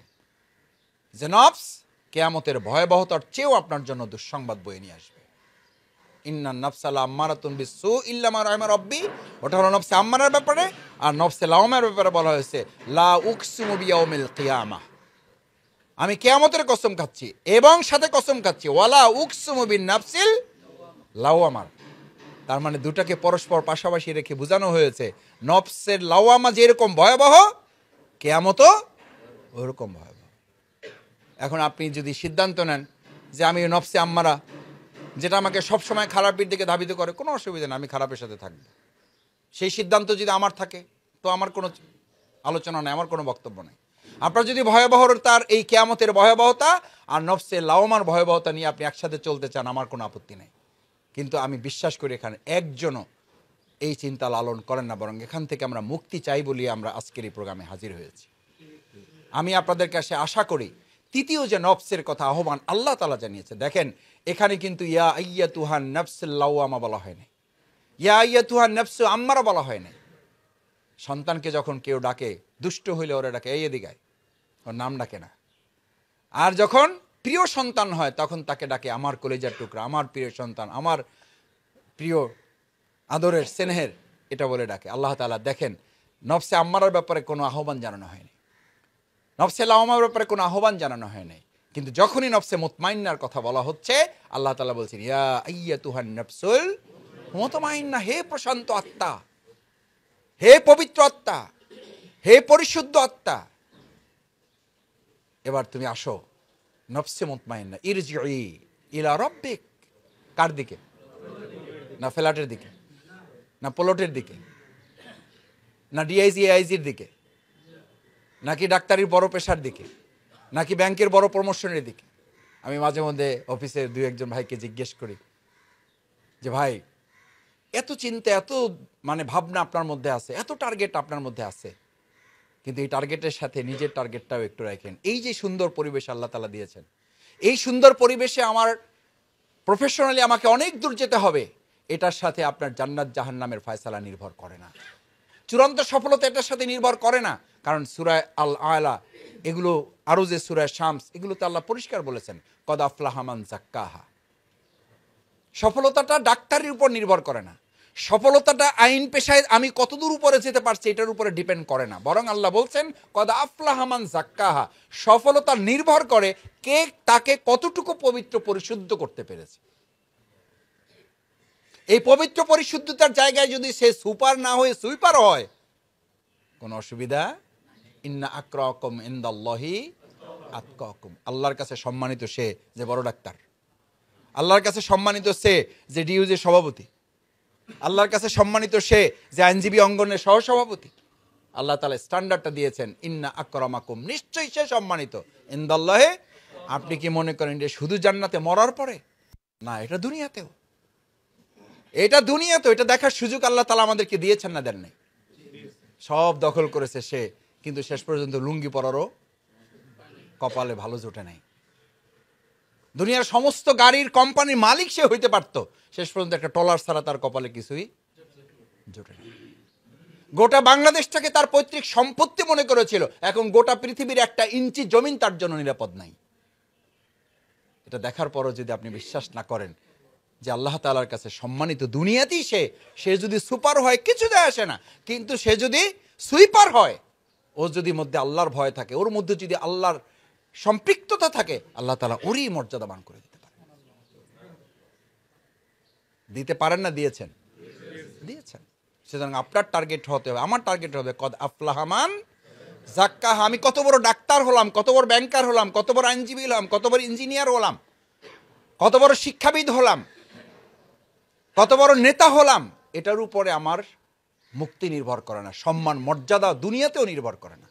যে নফস কিয়ামতের ভয়াবহতার চেয়েও আপনার জন্য দুঃসংবাদ বয়ে নিয়ে আসবে। ইন্নান নাফসা লাআম্মারাতুন বিসসু ইল্লা মা রাহিমা রাব্বি, ওটা হলো নফসে আম্মারার ব্যাপারে। আর নফসে লাওয়ামার ব্যাপারে বলা হয়েছে লা উকসিমু বিয়াউমিল কিয়ামা, আমি কিয়ামতের কসম খাচ্ছি এবং সাথে কসম খাচ্ছি ওয়ালা উকসিমু বিন নাফসিল লাওয়ামা। তার মানে দুটাকে পরস্পর পাশাপাশি রেখে বোঝানো হয়েছে নফসের লাওয়ামা যেরকম ভয়াবহ, কিয়ামতও ওরকম ভয়াবহ। এখন আপনি যদি সিদ্ধান্ত নেন যে আমি নফসে আম্মারা যেটা আমাকে সবসময় খারাপের দিকে ধাবিত করে, কোনো অসুবিধা নেই, আমি খারাপের সাথে থাকবো, সেই সিদ্ধান্ত যদি আমার থাকে তো আমার কোনো আলোচনা নেই, আমার কোনো বক্তব্য নেই। আপনার যদি ভয়াবহতার এই কিয়ামতের ভয়াবহতা আর নফসে লাওয়ামার ভয়াবহতা নিয়ে আপনি একসাথে চলতে চান, আমার কোনো আপত্তি নেই। কিন্তু আমি বিশ্বাস করি এখানে একজনও এই চিন্তা লালন করেন না, বরং এখান থেকে আমরা মুক্তি চাই বলে আমরা আজকের এই প্রোগ্রামে হাজির হয়েছি। আমি আপনাদের কাছে আশা করি তৃতীয় যে নফসের কথা আহ্বান আল্লাহ তাআলা জানিয়েছে, দেখেন এখানে কিন্তু ইয়া আইয়াতুহান নাফসুল লাওয়ামা বলা হয় না, ইয়া আইয়াতুহান নাফসু আম্মারা বলা হয় না। সন্তানকে যখন কেউ ডাকে, দুষ্ট হইলে ওরা ডাকে এই এদিকে আয়, ওর নাম ডাকে না। আর যখন প্রিয় সন্তান হয় তখন তাকে ডাকে আমার কলিজার টুকরা, আমার প্রিয় সন্তান, আমার প্রিয় আদরের স্নেহের, এটা বলে ডাকে। আল্লাহ তাআলা দেখেন নফসে আম্মারার ব্যাপারে কোনো আহ্বান জানানো হয়নি, নফসে লাওয়ামার ব্যাপারে কোনো আহ্বান জানানো হয় নাই। কিন্তু যখনই নফসে মুতমাইন্নার কথা বলা হচ্ছে আল্লাহ তাআলা বলছেন ইয়া আইয়াতুহান নাফসুল মুতমাইন্না, হে প্রশান্ত আত্মা, হে পবিত্র আত্মা, হে পরিশুদ্ধ আত্মা, এবার তুমি আসো নফসে মুতমাইন্না, ইরজিই ইলা রাব্বিক। কার দিকে? না ফ্ল্যাটের দিকে, না প্লটের দিকে, না ডিআইজি আইজির দিকে, নাকি ডাক্তারির বড় পেশার দিকে, নাকি ব্যাংকের বড় প্রমোশনের দিকে? আমি মাঝে মধ্যে অফিসে দু একজন ভাইকে জিজ্ঞেস করি যে ভাই এত চিন্তা, এত মানে ভাবনা আপনার মধ্যে আছে, এত টার্গেট আপনার মধ্যে আছে, কিন্তু এই টার্গেটের সাথে নিজের টার্গেটটাও একটু রাখেন। এই যে সুন্দর পরিবেশ আল্লাহ তাআলা দিয়েছেন, এই সুন্দর পরিবেশে আমার প্রফেশনালি আমাকে অনেক দূর যেতে হবে, এটার সাথে আপনার জান্নাত জাহান্নামের ফয়সালা নির্ভর করে না, চূড়ান্ত সফলতা এটার সাথে নির্ভর করে না। কারণ সূরা আল আলা এগুলো, আরো যে সূরা শামস, এগুলোতে আল্লাহ পরিষ্কার বলেছেন কদ আফলাহা মান যাক্কাহা। সফলতাটা ডাক্তারের উপর নির্ভর করে না, সফলতাটা আইন পেশায় আমি কতদূর উপরে যেতে পারছি এটার উপরে ডিপেন্ড করে না, বরং আল্লাহ বলছেন কদ আফলাহা মান যাক্কাহা, সফলতা নির্ভর করে কে তাকে কতটুকু পবিত্র পরিশুদ্ধ করতে পেরেছে। এই পবিত্র পরিশুদ্ধতার জায়গায় যদি সে সুপার না হয়ে সুইপার হয়, কোনো অসুবিধা। ইন্না আকরাকুম ইনদাল্লাহি আতকাকুম, আল্লাহর কাছে সম্মানিত সে যে বড় ডাক্তার, আল্লাহর কাছে সম্মানিত সে যে ডিইউজের সভাপতি, আল্লাহর কাছে সম্মানিত সে যে আইনজীবী অঙ্গনের সহসভাপতি। আল্লাহ তাআলা স্ট্যান্ডার্ডটা দিয়েছেন ইন্না আকরামাকুম, নিশ্চয়ই সে সম্মানিত ইনদাল্লাহি। আপনি কি মনে করেন যে শুধু জান্নাতে মরার পরে? না, এটা দুনিয়াতেও, এটা দুনিয়াতেও, এটা দেখার সুযোগ আল্লাহ তাআলা আমাদেরকে দিয়েছেন না দেন নাই? সব দখল করেছে সে, কিন্তু শেষ পর্যন্ত লুঙ্গি পরারও কপালে ভালো জোটে নাই। দুনিয়ার সমস্ত গাড়ির কোম্পানির মালিক সে হইতে পারত, শেষ পর্যন্ত একটা টলার ছাড়া তার কপালে কিছুই জোটে নাই। গোটা বাংলাদেশটাকে তার পৈতৃক সম্পত্তি মনে করেছিল, এখন গোটা পৃথিবীর 1 ইঞ্চি জমিন তার জন্য নিরাপদ নাই। এটা দেখার পরও যদি আপনি বিশ্বাস না করেন যে আল্লাহ তাআলার কাছে সম্মানিত দুনিয়াতেই সে যদি সুপার হয় কিছু যায় আসে না, কিন্তু সে যদি সুইপার হয়, ওর যদি মধ্যে আল্লাহর ভয় থাকে, ওর মধ্যে যদি আল্লাহর সম্পৃক্ততা থাকে, আল্লাহ তাআলা ওরই মর্যাদাবান করে দিতে পারেন। দিতে পারেন না? দিয়েছেন, দিয়েছেন। সুতরাং আপনার টার্গেট হতে হবে, আমার টার্গেট হবে কদ আফলাহা মান যাক্কাহা। আমি কত বড় ডাক্তার হলাম, কত বড় ব্যাংকার হলাম, কত বড় আইনজীবী হলাম, কত বড় ইঞ্জিনিয়ার হলাম, কত বড় শিক্ষাবিদ হলাম, কত বড় নেতা হলাম, এটার উপরে আমার মুক্তি নির্ভর করে না, সম্মান মর্যাদা দুনিয়াতেও নির্ভর করে না।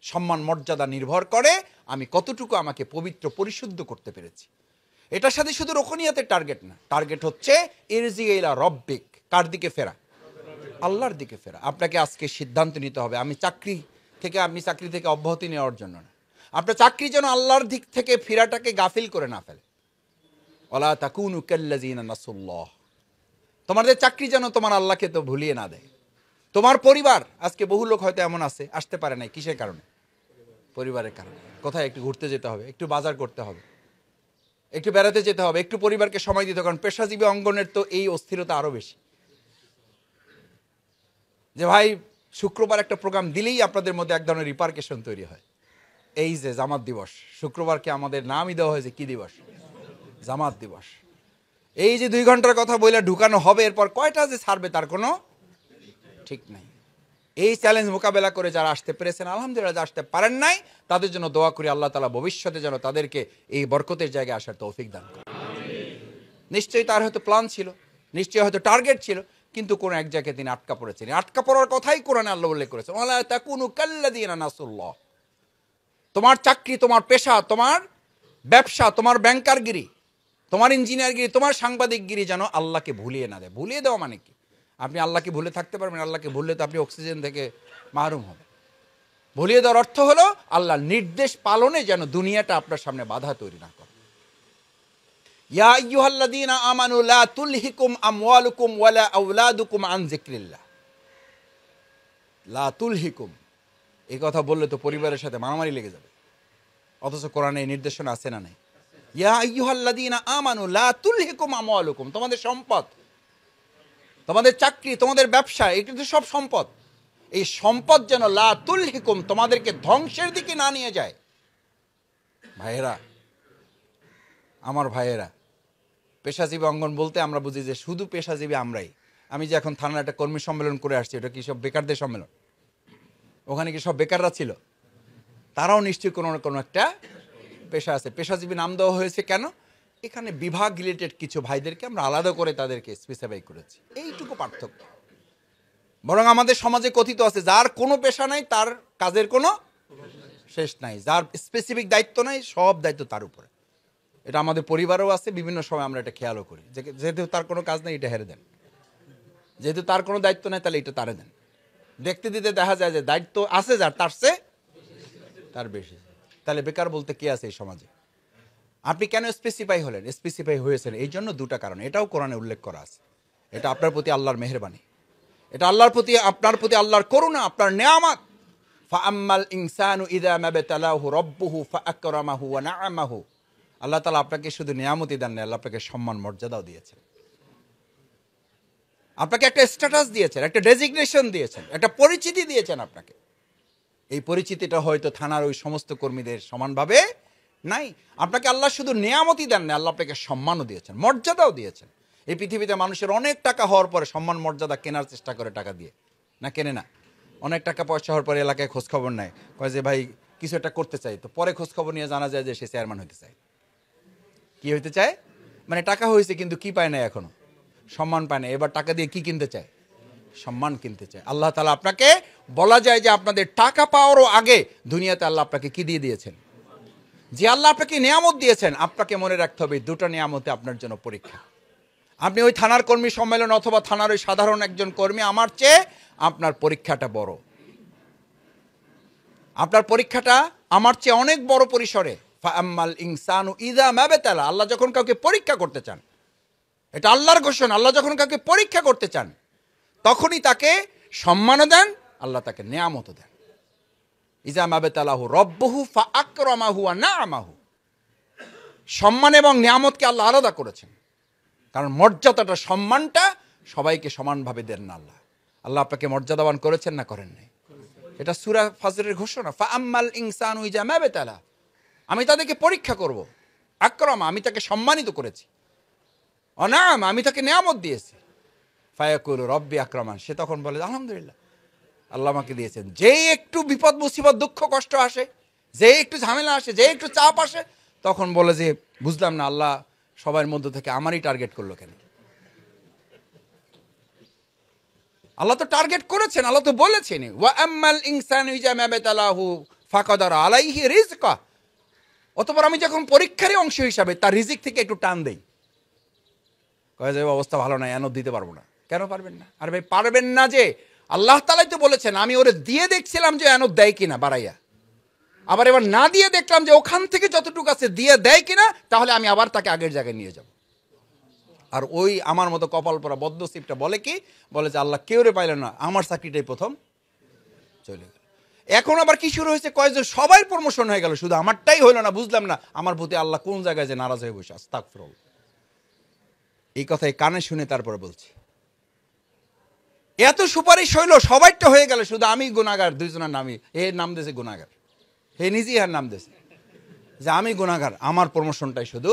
সম্মান মর্যাদা নির্ভর করে আমি কতটুকু আমাকে পবিত্র পরিশুদ্ধ করতে পেরেছি। এটার সাথে শুধু রোকনিয়াতের টার্গেট না, টার্গেট হচ্ছে ইরজি ইলা রব্বিক, কার দিকে ফেরা? আল্লাহর দিকে ফেরা। আপনাকে আজকে সিদ্ধান্ত নিতে হবে আপনি চাকরি থেকে অব্যাহতি নেওয়ার জন্য না, আপনার চাকরি যেন আল্লাহর দিক থেকে ফেরাটাকে গাফিল করে না ফেলে। ওয়ালা তাকুনু কাল্লাযিনা নাসুল্লাহ, তোমাদের চাকরি যেন তোমার আল্লাহকে তো ভুলিয়ে না দেয়। তোমার পরিবার, আজকে বহু লোক হয়তো এমন আছে আসতে পারে নাই, কিসের কারণে? পরিবারের কারণে। কোথায় একটু ঘুরতে যেতে হবে, একটু বাজার করতে হবে, একটু বেড়াতে যেতে হবে, একটু পরিবারকে সময় দিতে হবে। কারণ পেশাজীবী অঙ্গনের তো এই অস্থিরতা আরো বেশি, যে ভাই শুক্রবার একটা প্রোগ্রাম দিলেই আপনাদের মধ্যে এক ধরনের রিপার্কেশন তৈরি হয়। এই যে জামাত দিবস, শুক্রবারকে আমাদের নামই দেওয়া হয়েছে কি দিবস? জামাত দিবস। এই যে 2 ঘন্টার কথা বলে ঢুকানো হবে, এরপর কয়টা যে ছাড়বে তার কোনো ঠিক নাই। এই চ্যালেঞ্জ মোকাবেলা করে যারা আসতে পেরেছেন আলহামদুলিল্লাহ, যারা আসতে পারেন নাই তাদের জন্য দোয়া করি আল্লাহ তাআলা ভবিষ্যতে যেন তাদেরকে এই বরকতের জায়গায় আসার তৌফিক দান করেন। নিশ্চয়ই তার হয়তো প্ল্যান ছিল, নিশ্চয়ই হয়তো টার্গেট ছিল, কিন্তু কোন এক জায়গায় তিনি আটকা পড়েছেন। আটকা পড়ার কথাই কোরআনে আল্লাহ উল্লেখ করেছেন, ওয়ালা তাকুনু কাল্লাযিনা নাসুল্লাহ। তোমার চাকরি, তোমার পেশা, তোমার ব্যবসা, তোমার ব্যাংকারগিরি, তোমার ইঞ্জিনিয়ারগিরি, তোমার সাংবাদিকগিরি যেন আল্লাহকে ভুলিয়ে না দেয়। ভুলিয়ে দেওয়া মানে কি? আপনি আল্লাহকে ভুলে থাকতে পারবেন? আল্লাহকে ভুললে তো আপনি অক্সিজেন থেকে মাহরুম হবেন। ভুলিয়ে দেওয়ার অর্থ হলো আল্লাহর নির্দেশ পালনে যেন দুনিয়াটা আপনার সামনে বাধা তৈরি না করে। ইয়া আইয়ুহাল্লাযীনা আমানু লা তুলহিকুম আমওয়ালুকুম ওয়ালা আওলাদুকুম আন যিকরিল্লাহ। লা তুলহিকুম, এই কথা বললে তো পরিবারের সাথে মারামারি লেগে যাবে, অথচ কোরআনে এই নির্দেশনা আছে না নাই? ইয়া আইয়ুহাল্লাযীনা আমানু লা তুলহিকুম আমওয়ালুকুম, তোমাদের সম্পদ, তোমাদের চাকরি, তোমাদের ব্যবসা, এই কিন্তু সব সম্পদ। এই সম্পদ যেন লা তুলহিকুম, তোমাদেরকে ধ্বংসের দিকে না নিয়ে যায়। ভাইয়েরা, আমার ভাইয়েরা, পেশাজীবী অঙ্গন বলতে আমরা বুঝি যে শুধু পেশাজীবী আমরাই। আমি যে এখন থানার একটা কর্মী সম্মেলন করে আসছি, ওটা কি সব বেকারদের সম্মেলন? ওখানে কি সব বেকাররা ছিল? তারাও নিশ্চয়ই কোনো না কোনো একটা পেশা আছে। পেশাজীবী নাম দেওয়া হয়েছে কেন? এখানে বিভাগ রিলেটেড কিছু ভাইদেরকে আমরা আলাদা করে তাদেরকে স্পেসিফাই করেছি, এইটুকু পার্থক্য। বরং আমাদের সমাজে কথিত আছে, যার কোনো পেশা নাই তার কাজের কোনো শেষ নাই, যার স্পেসিফিক দায়িত্ব নাই সব দায়িত্ব তার উপরে। এটা আমাদের পরিবারেও আছে, বিভিন্ন সময় আমরা এটা খেয়ালও করি, যেহেতু তার কোনো কাজ নেই এটা হেরে দেন, যেহেতু তার কোনো দায়িত্ব নেই তাহলে এটা তারে দেন। দেখতে দিতে দেখা যায় যে দায়িত্ব আছে যার, তার চেয়ে তার বেশি। তাহলে বেকার বলতে কে আছে এই সমাজে? আপনি কেন স্পেসিফাই হলেন? স্পেসিফাই হয়েছেন এই জন্য দুটা কারণ, এটাও কোরআনে উল্লেখ করা আছে। এটা আপনার প্রতি আল্লাহর মেহেরবানি, এটা আল্লাহর প্রতি, আপনার প্রতি আল্লাহর করুণা, আপনার নেয়ামত। ফাআম্মাল ইনসানু ইযা মাবতালাহু রাব্বুহু ফাআকরামাহু ওয়া না'আমাহু। আল্লাহ তাআলা আপনাকে শুধু নিয়ামতই দেন না, আল্লাহ আপনাকে সম্মান মর্যাদাও দিয়েছেন, আপনাকে একটা স্ট্যাটাস দিয়েছেন, একটা ডেজিগনেশন দিয়েছেন, একটা পরিচিতি দিয়েছেন আপনাকে। এই পরিচিতিটা হয়তো থানার ওই সমস্ত কর্মীদের সমানভাবে নাই। আপনাকে আল্লাহ শুধু নিয়ামতই দেন না, আল্লাহ আপনাকে সম্মানও দিয়েছেন, মর্যাদাও দিয়েছেন। এই পৃথিবীতে মানুষের অনেক টাকা হওয়ার পরে সম্মান মর্যাদা কেনার চেষ্টা করে টাকা দিয়ে, না কেনে না। অনেক টাকা পয়সা হওয়ার পরে এলাকায় খোঁজখবর নেয়, কয় যে ভাই কিছু একটা করতে চাই, তো পরে খোঁজখবর নিয়ে জানা যায় যে সে চেয়ারম্যান হইতে চায়। কি হইতে চায়? মানে টাকা হয়েছে কিন্তু কি পায় না, এখনো সম্মান পায় না। এবার টাকা দিয়ে কি কিনতে চায়? সম্মান কিনতে চায়। আল্লাহ তাআলা আপনাকে, বলা যায় যে আপনাদের টাকা পাওয়ারও আগে দুনিয়াতে আল্লাহ আপনাকে কি দিয়ে দিয়েছেন? যে আল্লাহ আপনাকে নিয়ামত দিয়েছেন, আপনাকে মনে রাখতে হবে দুটো নিয়ামতে আপনার জন্য পরীক্ষা। আপনি ওই থানার কর্মী সম্মেলন অথবা থানার ওই সাধারণ একজন কর্মী, আমার চেয়ে আপনার পরীক্ষাটা বড়। আপনার পরীক্ষাটা আমার চেয়ে অনেক বড় পরিসরে। ফাআম্মাল ইনসানু ইযা মাবতালা, আল্লাহ যখন কাউকে পরীক্ষা করতে চান, এটা আল্লাহর ঘোষণা, আল্লাহ যখন কাউকে পরীক্ষা করতে চান তখনই তাকে সম্মানও দেন, আল্লাহ তাকে নিয়ামতও দেন। ইযা মাবতালাহু রাব্বুহু ফাআকরামাহু ওয়া না'আমাহু। সম্মান এবং নিয়ামতকে আল্লাহ আলাদা করেছেন, কারণ মর্যাদাটা, সম্মানটা সবাইকে সমানভাবে দেন না আল্লাহ। আল্লাহ আপনাকে মর্যাদাবান করেছেন না করেন নাই? এটা সূরা ফাজরের ঘোষণা। ফাআম্মাল ইনসানু ইযা মাবতালা, আমি তাদেরকে পরীক্ষা করব। আকরামা, আমি তাকে সম্মানিত করেছি। অনাম, আমি তাকে নিয়ামত দিয়েছি। ফায়াকুলু রব্বি আকরামান, সে তখন বলে আলহামদুলিল্লাহ আল্লাহ আমাকে দিয়েছেন। যেই একটু বিপদ মুসিবত দুঃখ কষ্ট আসে, যে একটু ঝামেলা আসে, যে একটু চাপ আসে, তখন বলে যে বুঝলাম না আল্লাহ সবার মধ্যে থেকে আমারই টার্গেট করলো কেন? আল্লাহ তো টার্গেট করেছেন, আল্লাহ তো বলেছেন ওয়া আম্মাল ইনসানু ইযা মাবতালাহু ফাকাদার আলাইহি রিজকা, অতঃপর আমি যখন পরীক্ষারই অংশ হিসাবে তার রিজিক থেকে একটু টান দেই, কয়ে যে অবস্থা ভালো না, এনদ দিতে পারবো না। কেন পারবেন না? আরে ভাই পারবেন না যে, আল্লাহ তাআলাই তো বলেছেন আমি ওরে দিয়ে দেখছিলাম যে এনদ দেয় কিনা বাড়াইয়া, আবার এবার না দিয়ে দেখলাম যে ওখান থেকে যতটুকু আছে দিয়ে দেয় কিনা, তাহলে আমি আবার তাকে আগের জায়গায় নিয়ে যাব। আর ওই আমার মতো কপাল পরা বদ্ধসিপটা বলে কি, বলে যে আল্লাহ কেউ রে পাইল না, আমার চাকরিটাই প্রথম চলে গেল। এখন আবার কি শুরু হয়েছে, কয়েকজন সবাই প্রমোশন হয়ে গেল, শুধু আমারটাই হইল না। বুঝলাম না আমার প্রতি আল্লাহ কোন জায়গায় যে নারাজ হয়ে বসে। আস্তাগফিরুল্লাহ। এই কথাই কানে শুনে তারপরে বলছি, এত সুপারিশ হইল, সবাইটা হয়ে গেল, শুধু আমি গুনাহগার। দুইজনের নামই এ নাম দিয়েছে গুনাহগার, হে নিজেই আর নাম দিয়েছে যে আমি গুনাহগার, আমার প্রমোশনটাই শুধু,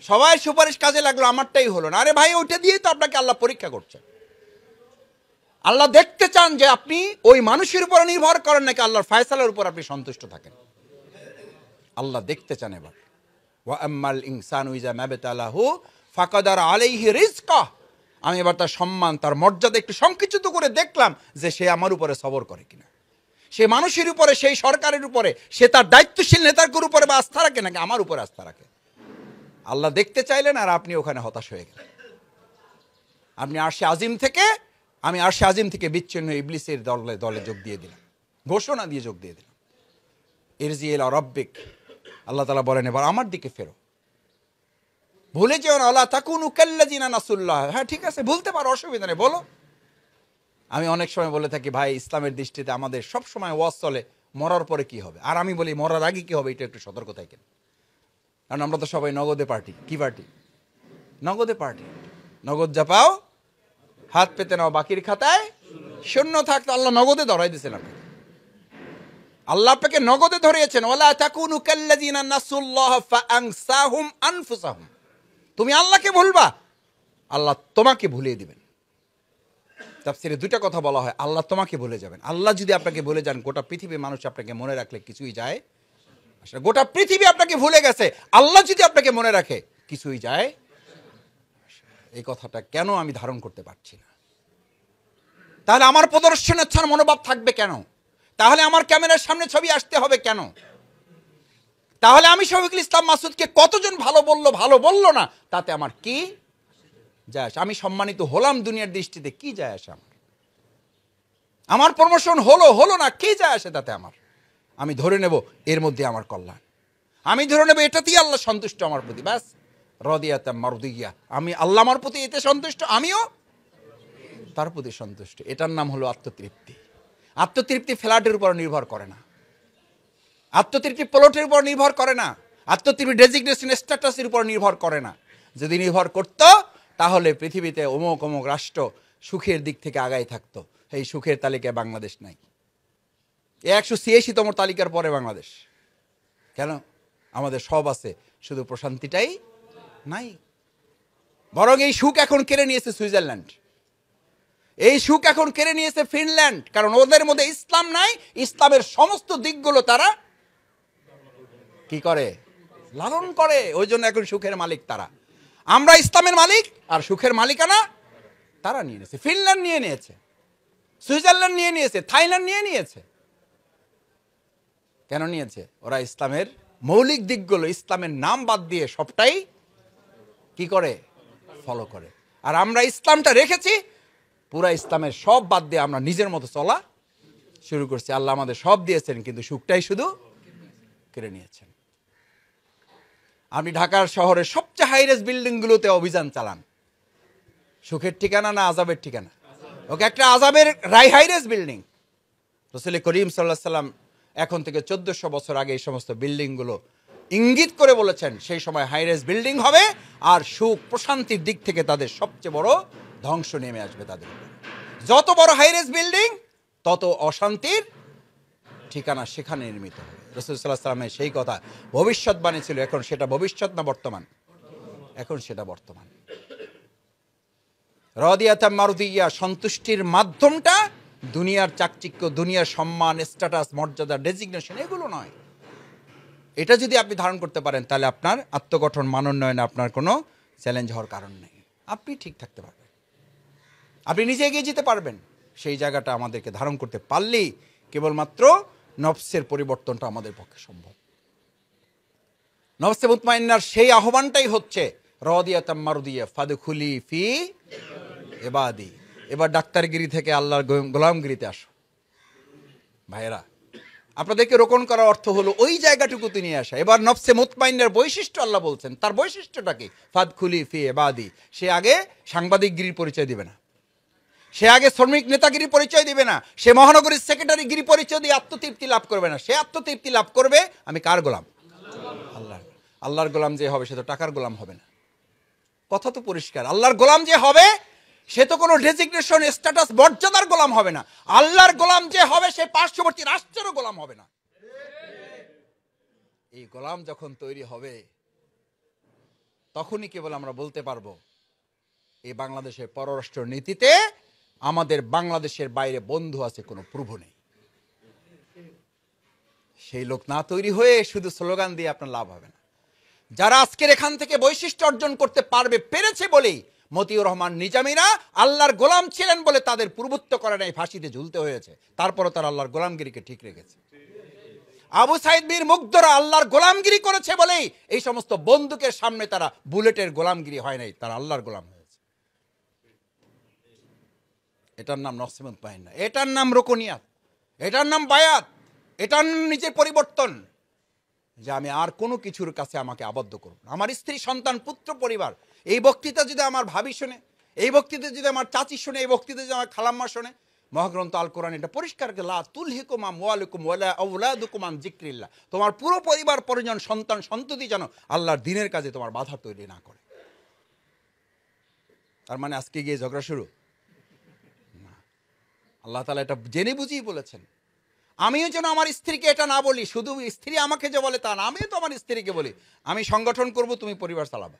সবাই সুপারিশ কাজে লাগলো, আমারটাই হলো না। আরে ভাই ওইটা দিয়েই তো আপনাকে আল্লাহ পরীক্ষা করছেন। আল্লাহ দেখতে চান যে আপনি ওই মানুষের উপর নির্ভর করেন নাকি আল্লাহর ফায়সালার উপর আপনি সন্তুষ্ট থাকেন। আল্লাহ দেখতে চান এবার, ওয়া আম্মাল ইনসানু ইযা মাবতালাহু ফাকাদার আলাইহি রিজকা, আমি এবার তার সম্মান, তার মর্যাদা একটু সংকুচিত করে দেখলাম যে সে আমার উপরে সবর করে কিনা, সে মানুষের উপরে, সেই সরকারের উপরে, সে তার দায়িত্বশীল নেতার উপরে বা আস্থা রাখে নাকি আমার উপরে আস্থা রাখে। আল্লাহ দেখতে চাইলেন আর আপনি ওখানে হতাশ হয়ে গেলেন। আপনি আরশে আজিম থেকে, আমি আরশে আজিম থেকে বিচ্ছিন্ন ইবলিসের দলে দলে যোগ দিয়ে দিলাম, ঘোষণা দিয়ে যোগ দিয়ে দিলাম। ইরজি ইলা রাব্বিক, আল্লাহ তাআলা বলেন এবার আমার দিকে ফেরো, ভুলে যেও না, আলা তাকুনু কাল্লাযিনা নাসুল্লাহ। হ্যাঁ ঠিক আছে, ভুলতে পারো, অসুবিধা নেই, বলো। আমি অনেক সময় বলে থাকি ভাই, ইসলামের দৃষ্টিতে আমাদের সব সময় ওয়াজ চলে মরার পরে কি হবে, আর আমি বলি মরার আগে কি হবে, এটা একটু সতর্ক থাকেন। কারণ আমরা তো সবাই নগদে পার্টি। কি পার্টি? নগদে পার্টি। নগদ যা পাও হাত পেতে নাও, বাকির খাতায় শূন্য থাকতো। আল্লাহ নগদে ধরাই দিয়েছেন আপনি, আল্লাহ আপনাকে নগদে ধরিয়েছেন। ওয়ালা তাকুনু কাল্লাযিনা নাসুল্লাহ ফাআনসাহুম আনফুসাহুম, তুমি আল্লাহকে ভুলবা, আল্লাহ তোমাকে ভুলিয়ে দিবেন। তাফসীরে দুইটা কথা বলা হয়, আল্লাহ তোমাকে ভুলে যাবেন। আল্লাহ যদি আপনাকে ভুলে যান, গোটা পৃথিবীর মানুষ আপনাকে মনে রাখলে কিছুই যায় আসলে, গোটা পৃথিবী আপনাকে ভুলে গেছে, আল্লাহ যদি আপনাকে মনে রাখে কিছুই যায়। এই কথাটা কেন আমি ধারণ করতে পারছি না? তাহলে আমার প্রদর্শনের মনোভাব থাকবে কেন? তাহলে আমার ক্যামেরার সামনে ছবি আসতে হবে কেন? তাহলে আমি শফিকুল ইসলাম মাসুদকে কতজন ভালো বললো না, তাতে আমার কি যায় আসে? আমি সম্মানিত হলাম দুনিয়ার দৃষ্টিতে, কি যায় আসে আমার? আমার প্রমোশন হলো না, কি যায় আসে তাতে আমার? আমি ধরে নেব এর মধ্যে আমার কল্যাণ, আমি ধরে নেব এটাতেই আল্লাহ সন্তুষ্ট আমার প্রতি, ব্যাস। রাদিয়াতাম মারদিয়া, আমি আল্লাহ আমার প্রতি এতে সন্তুষ্ট, আমিও তার প্রতি সন্তুষ্ট। এটার নাম হলো আত্মতৃপ্তি। আত্মতৃপ্তি ফ্ল্যাটের উপর নির্ভর করে না, আত্মতৃপ্তি প্লটের উপর নির্ভর করে না, আত্মতৃপ্তি ডেজিগনেশন স্ট্যাটাসের উপর নির্ভর করে না। যদি নির্ভর করত তাহলে পৃথিবীতে অমুক অমুক রাষ্ট্র সুখের দিক থেকে আগায় থাকতো। এই সুখের তালিকায় বাংলাদেশ নাই, 186তম তালিকার পরে বাংলাদেশ। কেন? আমাদের সব আছে, শুধু প্রশান্তিটাই নাই। বরং এই সুখ এখন কেড়ে নিয়েছে সুইজারল্যান্ড, এই সুখ এখন কেড়ে নিয়েছে ফিনল্যান্ড। কারণ ওদের মধ্যে ইসলাম নাই, ইসলামের সমস্ত দিকগুলো তারা কি করে? লালন করে। ওই জন্য এখন সুখের মালিক তারা। আমরা ইসলামের মালিক, আর সুখের মালিকানা তারা নিয়ে নিয়েছে। ফিনল্যান্ড নিয়ে নিয়েছে, সুইজারল্যান্ড নিয়ে নিয়েছে, থাইল্যান্ড নিয়ে নিয়েছে। কেন নিয়েছে? ওরা ইসলামের মৌলিক দিকগুলো, ইসলামের নাম বাদ দিয়ে সবটাই কি করে? ফলো করে। আর আমরা ইসলামটা রেখেছি, পুরা ইসলামের সব বাদ দিয়ে আমরা নিজের মতো চলা শুরু করছি। আল্লাহ আমাদের সব দিয়েছেন, কিন্তু সুখটাই শুধু কেড়ে নিয়েছেন। আপনি ঢাকার শহরের সবচেয়ে হাইরেস বিল্ডিংগুলোতে অভিযান চালান, সুখের ঠিকানা না আযাবের ঠিকানা? ওকে একটা আযাবের হাইরেস বিল্ডিং। রাসূল করিম সাল্লাল্লাহু আলাইহি সাল্লাম এখন থেকে 1400 বছর আগে এই সমস্ত বিল্ডিংগুলো ইঙ্গিত করে বলেছেন সেই সময় হাইরেস বিল্ডিং হবে, আর সুখ প্রশান্তির দিক থেকে তাদের সবচেয়ে বড় ধ্বংস নেমে আসবে তাদের উপর। যত বড় হাইরেস বিল্ডিং তত অশান্তির ঠিকানা সেখানে নির্মিত হবে। রাসূল সাল্লাল্লাহু আলাইহি সাল্লামের সেই কথা ভবিষ্যৎবাণী ছিল, এখন সেটা ভবিষ্যৎ না বর্তমান? এখন সেটা বর্তমান। রাদিয়াতাম মারদিয়া, সন্তুষ্টির মাধ্যমটা দুনিয়ার চাকচিক্য, দুনিয়ার সম্মান, স্ট্যাটাস, মর্যাদা, ডেজিগনেশন, এগুলো নয়। এটা যদি আপনি ধারণ করতে পারেন, তাহলে আপনার আত্মগঠন, মানোন্নয়নে আপনার কোনো চ্যালেঞ্জ হওয়ার কারণ নেই। আপনি ঠিক থাকতে পারবেন, আপনি নিজে এগিয়ে যেতে পারবেন। সেই জায়গাটা আমাদেরকে ধারণ করতে পারলেই কেবলমাত্র নফসের পরিবর্তনটা আমাদের পক্ষে সম্ভব। নফসে মুতমাইন্নার সেই আহ্বানটাই হচ্ছে রাদিয়াতাম মারদিয়া ফাদখুলি ফি ইবাদি। এবার ডাক্তারগিরি থেকে আল্লাহর গোলামগিরিতে আসো। ভাইয়েরা, আপনাদেরকে রোকন করার অর্থ হলো ওই জায়গাটুকু তিনি আসা। এবার নফসে মুতমাইন্নার বৈশিষ্ট্য আল্লাহ বলছেন, তার বৈশিষ্ট্যটা কি? ফাদখুলি ফি ইবাদি। সে আগে সাংবাদিকগিরির পরিচয় দিবে না, সে আগে শ্রমিক নেতাগিরি পরিচয় দিবে না, সে মহানগরীর সেক্রেটারিগিরি পরিচয় দিয়ে আত্মতৃপ্তি লাভ করবে না। সে আত্মতৃপ্তি লাভ করবে আমি কার গোলাম? আল্লাহর। আল্লাহর গোলাম যে হবে সে তো টাকার গোলাম হবে না। কথা তো পরিষ্কার। আল্লাহর গোলাম যে হবে সে তো কোনো ডেজিগনেশন, স্ট্যাটাস, মর্যাদার গোলাম হবে না। আল্লাহর গোলাম যে হবে সে পার্শ্ববর্তী রাষ্ট্রেরও গোলাম হবে না। এই গোলাম যখন তৈরি হবে তখনই কেবল আমরা বলতে পারবো এই বাংলাদেশের পররাষ্ট্র নীতিতে আমাদের বাংলাদেশের বাইরে বন্ধু আছে কোনো প্রভু নেই। সেই লোক না তৈরি হয়ে শুধু স্লোগান দিয়ে আপনার লাভ হবে না। যারা আজকের এখান থেকে বৈশিষ্ট্য অর্জন করতে পেরেছে বলেই মতিউর রহমান নিজামীরা আল্লাহর গোলাম ছিলেন বলে তাদের পূর্বত্ব করে নাই, ফাঁসিতে ঝুলতে হয়েছে, তারপরও তারা আল্লাহর গোলামগিরিকে ঠিক রেখেছে। আবু সাইদ বীর মুগ্ধরা আল্লাহর গোলামগিরি করেছে বলেই এই সমস্ত বন্দুকের সামনে তারা বুলেটের গোলামগিরি হয় নাই, তারা আল্লাহর গোলাম হয়েছে। এটার নাম নফসে মুতমাইন্না, এটার নাম রুকুনিয়াত, এটার নাম বায়াত, এটার নিজের পরিবর্তন, যে আমি আর কোনো কিছুর কাছে আমাকে আবদ্ধ করব না। আমার স্ত্রী, সন্তান, পুত্র, পরিবার, এই বক্তৃতা যদি আমার ভাবি শোনে, এই বক্তৃতা যদি আমার চাচি শোনে, এই বক্তৃতা যদি আমার খালাম্মা শোনে, মহাগ্রন্থ আল কোরআন এটা পরিষ্কার লা তুলহিকুম আমওয়ালুকুম ওয়ালা আওলাদুকুম আন যিকরিল্লাহ। তোমার পুরো পরিবার পরিজন, সন্তান সন্ততি যেন আল্লাহর দ্বীনের কাজে তোমার বাধা তৈরি না করে। তার মানে আজকে গিয়ে ঝগড়া শুরু না। আল্লাহ তাআলা এটা জেনে বুঝিয়ে বলেছেন। আমিও যেন আমার স্ত্রীকে এটা না বলি, শুধু স্ত্রী আমাকে যে বলে তা না, আমিও তো আমার স্ত্রীকে বলি আমি সংগঠন করব, তুমি পরিবার চালাবা।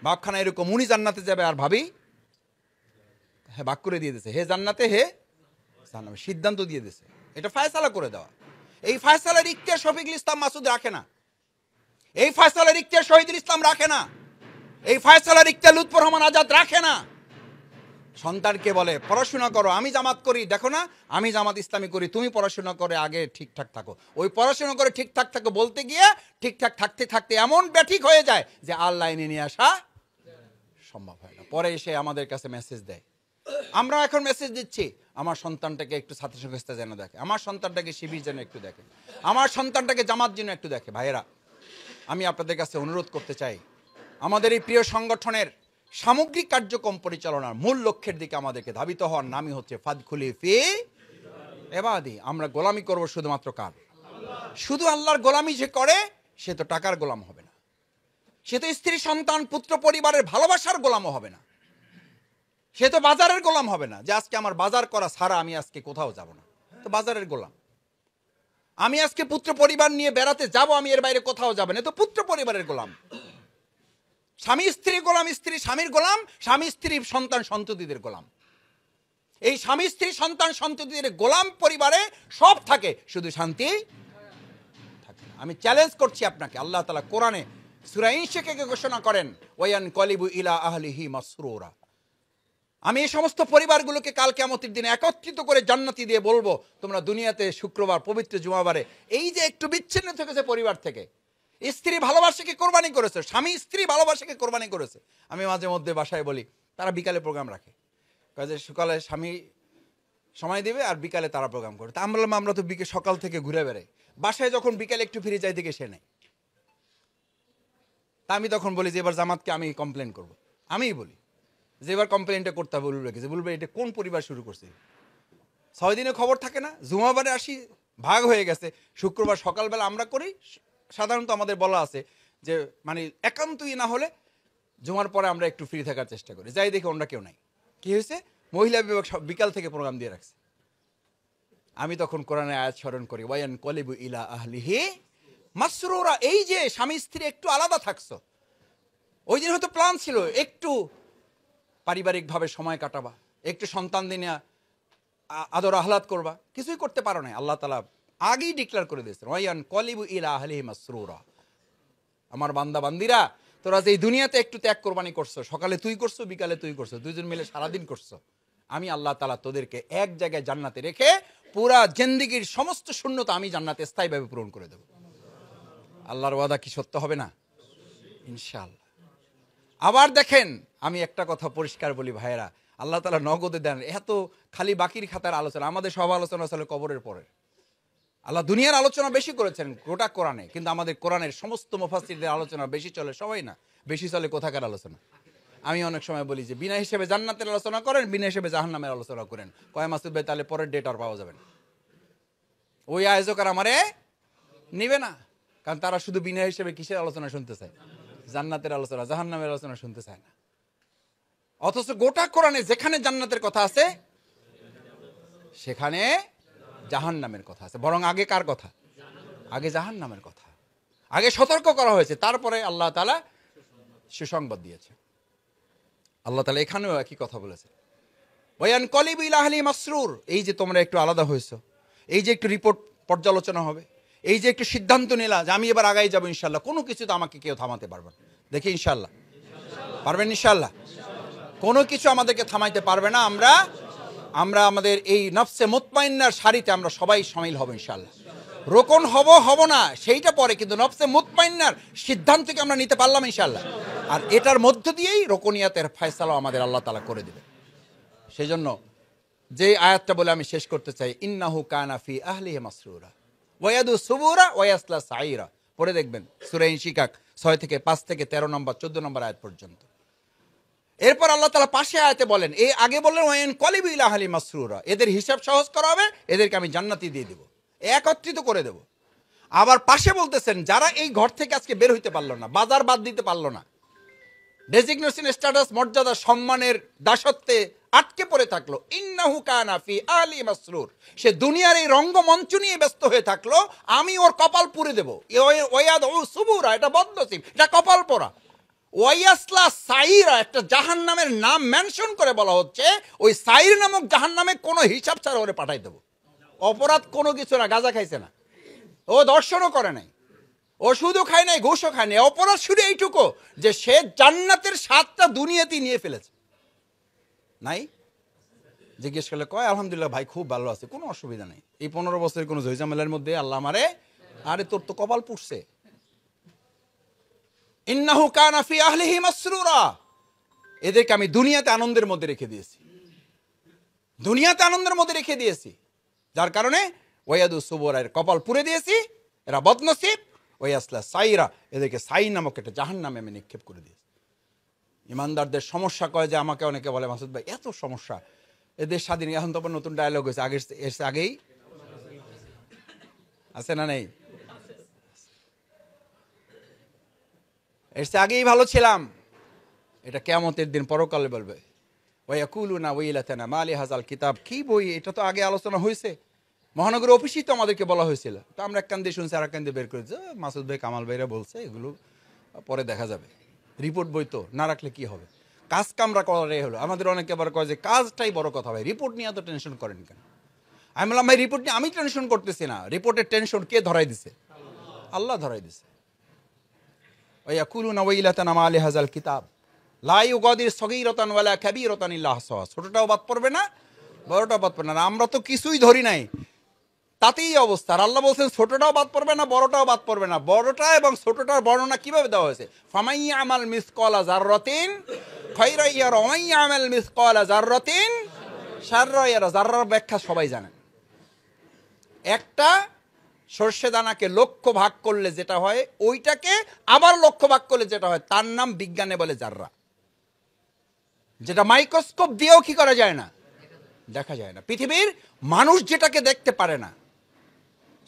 বাপখানা এরকম, উনি জান্নাতে যাবে আর ভাবি হ্যাঁ ভাগ করে দিয়ে দিয়েছে, হে জান্নাতে হে জান্নাতে, সিদ্ধান্ত দিয়ে দিয়েছে, এটা ফায়সালা করে দেওয়া। এই ফায়সালার ইখতিয়ার শফিকুল ইসলাম মাসুদ রাখে না, এই ফায়সালার ইখতিয়ার শহীদুল ইসলাম রাখে না, এই ফায়সালার ইখতিয়ার লুৎফর রহমান আজাদ রাখে না। সন্তানকে বলে পড়াশোনা করো, আমি জামাত করি, দেখো না আমি জামাত ইসলামী করি, তুমি পড়াশোনা করে আগে ঠিকঠাক থাকো। ওই পড়াশোনা করে ঠিকঠাক থাকো বলতে গিয়ে ঠিকঠাক থাকতে থাকতে এমন ব্যাঠিক হয়ে যায় যে আর লাইনে নিয়ে আসা সম্ভব হয় না। পরে এসে আমাদের কাছে মেসেজ দেয়, আমরা এখন মেসেজ দিচ্ছি আমার সন্তানটাকে একটু ছাত্র সংস্থা যেন দেখে, আমার সন্তানটাকে শিবির যেন একটু দেখে, আমার সন্তানটাকে জামাত যেন একটু দেখে। ভাইয়েরা, আমি আপনাদের কাছে অনুরোধ করতে চাই, আমাদের এই প্রিয় সংগঠনের সামগ্রিক কার্যক্রম পরিচালনার মূল লক্ষ্যের দিকে আমাদেরকে ধাবিত হওয়ার নামই হচ্ছে ফাদখুলি ফি ইবাদি। আমরা গোলামি করব শুধুমাত্র কার? শুধু আল্লাহর গোলামি যে করে সে তো টাকার গোলাম হবে না, সে তো স্ত্রী, সন্তান, পুত্র, পরিবারের ভালোবাসার গোলামও হবে না, সে তো বাজারের গোলাম হবে না, যে আজকে আমার বাজার করা ছাড়া আমি আজকে কোথাও যাব না, তো বাজারের গোলাম। আমি আজকে পুত্র পরিবার নিয়ে বেড়াতে যাব, আমি এর বাইরে কোথাও যাব না, তো পুত্র পরিবারের গোলাম। স্বামী স্ত্রী গোলাম, স্ত্রী স্বামীর গোলাম, স্বামী স্ত্রী সন্তান সন্ততিদের গোলাম। এই স্বামী স্ত্রী সন্তান সন্ততিদের গোলাম পরিবারে সব থাকে, শুধু শান্তি থাকে না। আমি চ্যালেঞ্জ করছি আপনাকে, আল্লাহ তাআলা কোরআনে সূরা ইনশিকাকে ঘোষণা করেন ওয়ায়ান কলিবু ইলা আহলিহি মাসরুরা। আমি এই সমস্ত পরিবারগুলোকে কাল কিয়ামতের দিনে একত্রিত করে জান্নাতি দিয়ে বলবো, তোমরা দুনিয়াতে শুক্রবার পবিত্র জুমাবারে এই যে একটু বিচ্ছিন্ন থেকেছে পরিবার থেকে, স্ত্রী ভালোবাসাকে কোরবানি করেছে, স্বামী স্ত্রী ভালোবাসাকে কোরবানি করেছে। আমি মাঝে মধ্যে বাসায় বলি, তারা বিকালে প্রোগ্রাম রাখে, কাজে সকালে স্বামী সময় দেবে আর বিকালে তারা প্রোগ্রাম করে। তা আমরা তো সকাল থেকে ঘুরে বেড়াই, বাসায় যখন বিকালে একটু ফিরে যাই দিকে সে নেই। তা আমি তখন বলি যে এবার জামাতকে আমি কমপ্লেন করব। আমিই বলি যে এবার কমপ্লেনটা করতে হবে, বলবে এটা কোন পরিবার শুরু করছে? 6 দিনে খবর থাকে না, জুমাবারে আসি ভাগ হয়ে গেছে, শুক্রবার সকালবেলা আমরা করি। সাধারণত আমাদের বলা আছে যে মানে একান্তই না হলে জুমার পরে আমরা একটু ফ্রি থাকার চেষ্টা করি, যাই দেখি অন্য কেউ নাই। কি হয়েছে? মহিলা বিভাগ বিকাল থেকে প্রোগ্রাম দিয়ে রাখছে। আমি তখন কোরআনের আয়াত স্মরণ করি, ওয়ায়ান কলিবু ইলা আহলিহি মাসরুরা। এই যে স্বামী স্ত্রী একটু আলাদা থাকছো, ওই দিন হয়তো প্ল্যান ছিল একটু পারিবারিকভাবে সময় কাটাবা, একটু সন্তান দিনে আদর আহ্লাদ করবা, কিছুই করতে পারো না। আল্লাহ তাআলা আগেই ডিক্লেয়ার করে দিয়েছেন ওয়ায়ান কলিবু ইলা আহলিহি মাসরুরা। আমার বান্দা বান্দিরা, তোরা যে এই দুনিয়াতে একটু ত্যাগ কোরবানি করছো, সকালে তুই করছো, বিকালে তুই করছো, দুইজন মিলে সারাদিন করছো, আমি আল্লাহ তাআলা তোদেরকে এক জায়গায় জান্নাতে রেখে পুরা জিন্দেগীর সমস্ত শূন্যতা আমি জান্নাতে স্থায়ীভাবে পূরণ করে দেব। আল্লাহর ওয়াদা কি সত্য হবে না? ইনশাআল্লাহ। আবার দেখেন, আমি একটা কথা পরিষ্কার বলি ভাইয়েরা, আল্লাহ তাআলা নগদে দেন। এত খালি বাকির খাতার আলোচনা, আমাদের সব আলোচনা চলে কবরের পরে। আল্লাহ দুনিয়ার আলোচনা বেশি করেছেন গোটা কোরআনে, কিন্তু আমাদের কোরআনের সমস্ত মুফাসসিরদের আলোচনা বেশি চলে, সবাই না, বেশি চলে কোথাকার আলোচনা। আমি অনেক সময় বলি যে বিনা হিসেবে জান্নাতের আলোচনা করেন, বিনা হিসেবে জাহান্নামের আলোচনা করেন। কয় মাসুদ ভাই তাহলে পরের ডেট আর পাওয়া যাবে না, ওই আয়োজক আর আমারে নিবে না, কারণ তারা শুধু বিনা হিসেবে কিসের আলোচনা শুনতে চায়? জান্নাতের আলোচনা, জাহান্নামের আলোচনা শুনতে চায় না। অথচ গোটা কোরআনে যেখানে জান্নাতের কথা আছে সেখানে জাহান্নামের কথা আছে। বরং আগে কার কথা? আগে জাহান্নামের কথা, আগে সতর্ক করা হয়েছে, তারপরে আল্লাহ তাআলা সুসংবাদ দিয়েছে। আল্লাহ তাআলা এখানেও একই কথা বলেছে, ওয়ান কলিবু ইলা আহলি মাসরুর। এই যে তোমরা একটু আলাদা হয়েছো, এই যে একটু রিপোর্ট পর্যালোচনা হবে, এই যে একটু সিদ্ধান্ত নিলা যে আমি এবার আগাই যাবো ইনশাল্লাহ, কোনো কিছুতে আমাকে কেউ থামাতে পারবে না। দেখি ইনশাল্লাহ পারবেন? ইনশাল্লাহ কোনো কিছু আমাদেরকে থামাইতে পারবে না। আমরা আমাদের এই নফসে মুতমাইন্নার সারিতে আমরা সবাই শামিল হব ইনশাল্লাহ। রোকন হব না সেইটা পরে, কিন্তু নফসে মুতমাইন্নার সিদ্ধান্তকে আমরা নিতে পারলাম ইনশাল্লাহ। আর এটার মধ্য দিয়েই রোকনিয়াতের ফয়সালা আমাদের আল্লাহ তাআলা করে দেবে। সেই জন্য যে আয়াতটা বলে আমি শেষ করতে চাই, ইন্নাহু কানা ফি আহলিহি মাসরুরা ওয়ায়াদু সুবুরা ওয়ায়াসলা সাইরা। পড়ে দেখবেন সূরা ইনশিকাক 6 থেকে 5 থেকে 13 নম্বর 14 নম্বর আয়াত পর্যন্ত। এরপর আল্লাহ তাআলা পাশে আয়াতে বলেন, এই আগে বললেন ওয়ান কলিবু ইলা আহলি মাসরুরা, এদের হিসাব সহজ করা হবে, এদেরকে আমি জান্নাতি দিয়ে দেব, একত্রিত করে দেব। আবার পাশে বলতেছেন যারা এই ঘর থেকে আজকে বের হইতে পারলো না, বাজার বাদ দিতে পারলো না, ডেজিগনেশন স্ট্যাটাস মর্যাদা সম্মানের দাসত্বে আটকে পড়ে থাকলো, ইন্নাহু কানা ফি আহলি মাসরুর, সে দুনিয়ার এই রঙ্গমঞ্চ নিয়ে ব্যস্ত হয়ে থাকলো, আমি ওর কপাল পুড়ে দেবো। ওয়ায়াদউ সুবুরা, এটা বদনসিব, এটা কপাল পোড়া। ওয়ায়াসলা সাইরা, একটা জাহান্নামের নাম মেনশন করে বলা হচ্ছে, ওই সাইর নামক জাহান্নামে কোনো হিসাব ছাড়া ওরে পাঠাই দেবো। অপরাধ কোনো কিছু না, গাঁজা খাইছে না, ও দর্শনও করে নাই, ওষুধও খায় নাই, ঘুষও খায় নাই, অপরাধ শুধু এইটুকু যে সে জান্নাতের স্বাদটা দুনিয়াতেই নিয়ে ফেলেছে। নাই? জিজ্ঞেস করলে কয় আলহামদুলিল্লাহ ভাই খুব ভালো আছে, কোনো অসুবিধা নেই, এই 15 বছরের কোনো ঝইঝামেলার মধ্যে আল্লাহ আমারে, আরে তোর তো কপাল পুড়ছে। ইন্নাহু কানা ফি আহলিহি মাসরুরা, এদেরকে আমি দুনিয়াতে আনন্দের মধ্যে রেখে দিয়েছি, দুনিয়াতে আনন্দের মধ্যে রেখে দিয়েছি, যার কারণে ওয়ায়াদু সুবুরা, এর কপাল পুড়ে দিয়েছি, এরা বদনসিব। ওয়ায়াসলা সাইরা, এদেরকে সাই নামক একটা জাহান্নামে আমি নিক্ষেপ করে দিয়েছি। ইমানদারদের সমস্যা কয় যে, আমাকে অনেকে বলে মাসুদ ভাই এত সমস্যা, এদের স্বাধীন, এখন তো নতুন ডায়লগ হয়েছে, আগেই আছে না নেই? এর আগেই ভালো ছিলাম, এটা কিয়ামতের দিন পরকালে বলবে, ওয়ায়াকুলুনা ওয়াইলাতানা মা লিহাযাল কিতাব, কি বই, এটা তো আগে আলোচনা হয়েছে, মহানগর অফিসেই তো আমাদেরকে বলা হয়েছিল, তো আমরা এক কান দিয়ে শুনছি আর এক কান দিয়ে বের করেছি, মাসুদ ভাই কামাল ভাইরা বলছে, এগুলো পরে দেখা যাবে, রিপোর্ট বই তো না রাখলে কি হবে, কাজ কামরা করে হলো। আমাদের অনেকে আবার কয় যে কাজটাই বড় কথা, ভাই রিপোর্ট নিয়ে এত টেনশন করেন কেন? আমি বললাম ভাই রিপোর্ট নিয়ে আমি টেনশন করতেছি না, রিপোর্টের টেনশন কে ধরাই দিছে? আল্লাহ ধরাই দিছে। ওয়ায়াকুলুনা ওয়াইলাতানা মা লিহাযাল কিতাব লা ইউগাদির সগীরাতান ওয়ালা কাবীরাতান ইল্লা আহসাহা, ছোটটাও বাদ পড়বে না, বড়টাও বাদ পড়বে না। আমরা তো কিছুই ধরি নাই, তাতেই অবস্থা। আর আল্লাহ বলছেন ছোটটাও বাদ পড়বে না, বড়টাও বাদ পড়বে না। বড়টা এবং ছোটটার বর্ণনা কিভাবে দেওয়া হয়েছে? ফামাইয়া আমাল মিসকালা যাররাতিন খায়রা ইয়ারা ওয়া মাইয়া আমাল মিসকালা যাররাতিন শাররা ইয়ারা। যাররার ব্যাখ্যা সবাই জানেন, একটা সর্ষে দানাকে লক্ষ ভাগ করলে যেটা হয়, ওইটাকে আবার লক্ষ ভাগ করলে যেটা হয়, তার নাম বিজ্ঞানে বলে যাররা, যেটা মাইক্রোস্কোপ দিয়েও কি করা যায় না, দেখা যায় না। পৃথিবীর মানুষ যেটাকে দেখতে পারে না,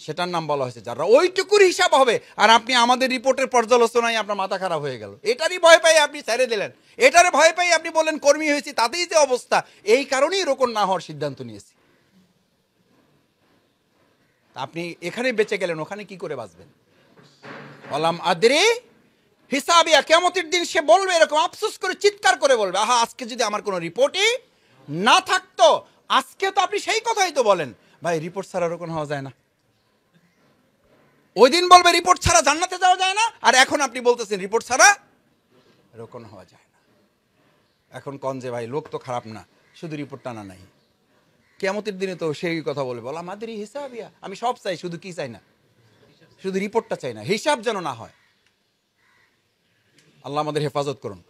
সেটার নাম বলা হয়েছে যারা, ওইটুকুর হিসাব হবে। আর আপনি আমাদের রিপোর্টের পর্যালোচনায় আপনার মাথা খারাপ হয়ে গেল, এটারই ভয় পাই আপনি ছেড়ে দিলেন, এটারে ভয় পাই আপনি বললেন কর্মী হয়েছি, তাতেই যে অবস্থা, এই কারণেই রোকন না হওয়ার সিদ্ধান্ত নিয়েছি। আপনি এখানে বেঁচে গেলেন, ওখানে কি করে বাঁচবেন? ওয়ালাম আদরি হিসাবিয়া, কিয়ামতের দিন সে বলবে, এরকম আফসোস করে চিৎকার করে বলবে, আহা আজকে যদি আমার কোনো রিপোর্টই না থাকতো। আজকে তো আপনি সেই কথাই তো বলেন, ভাই রিপোর্ট ছাড়া রোকন হওয়া যায় না। ওই দিন বলবে রিপোর্ট ছাড়া জান্নাতে যাওয়া যায় না, আর এখন আপনি বলতেছেন রিপোর্ট ছাড়া রোকন হওয়া যায় না। এখন কোন যে ভাই লোক তো খারাপ না, শুধু রিপোর্ট টানা নাই, কিয়ামতের দিনে তো সেই কথা বলবে, বল আমাদের হিসাব ইয়া, আমি সব চাই, শুধু কি চাই না, শুধু রিপোর্টটা চাই না, হিসাব যেন না হয়। আল্লাহ আমাদের হেফাজত করুন।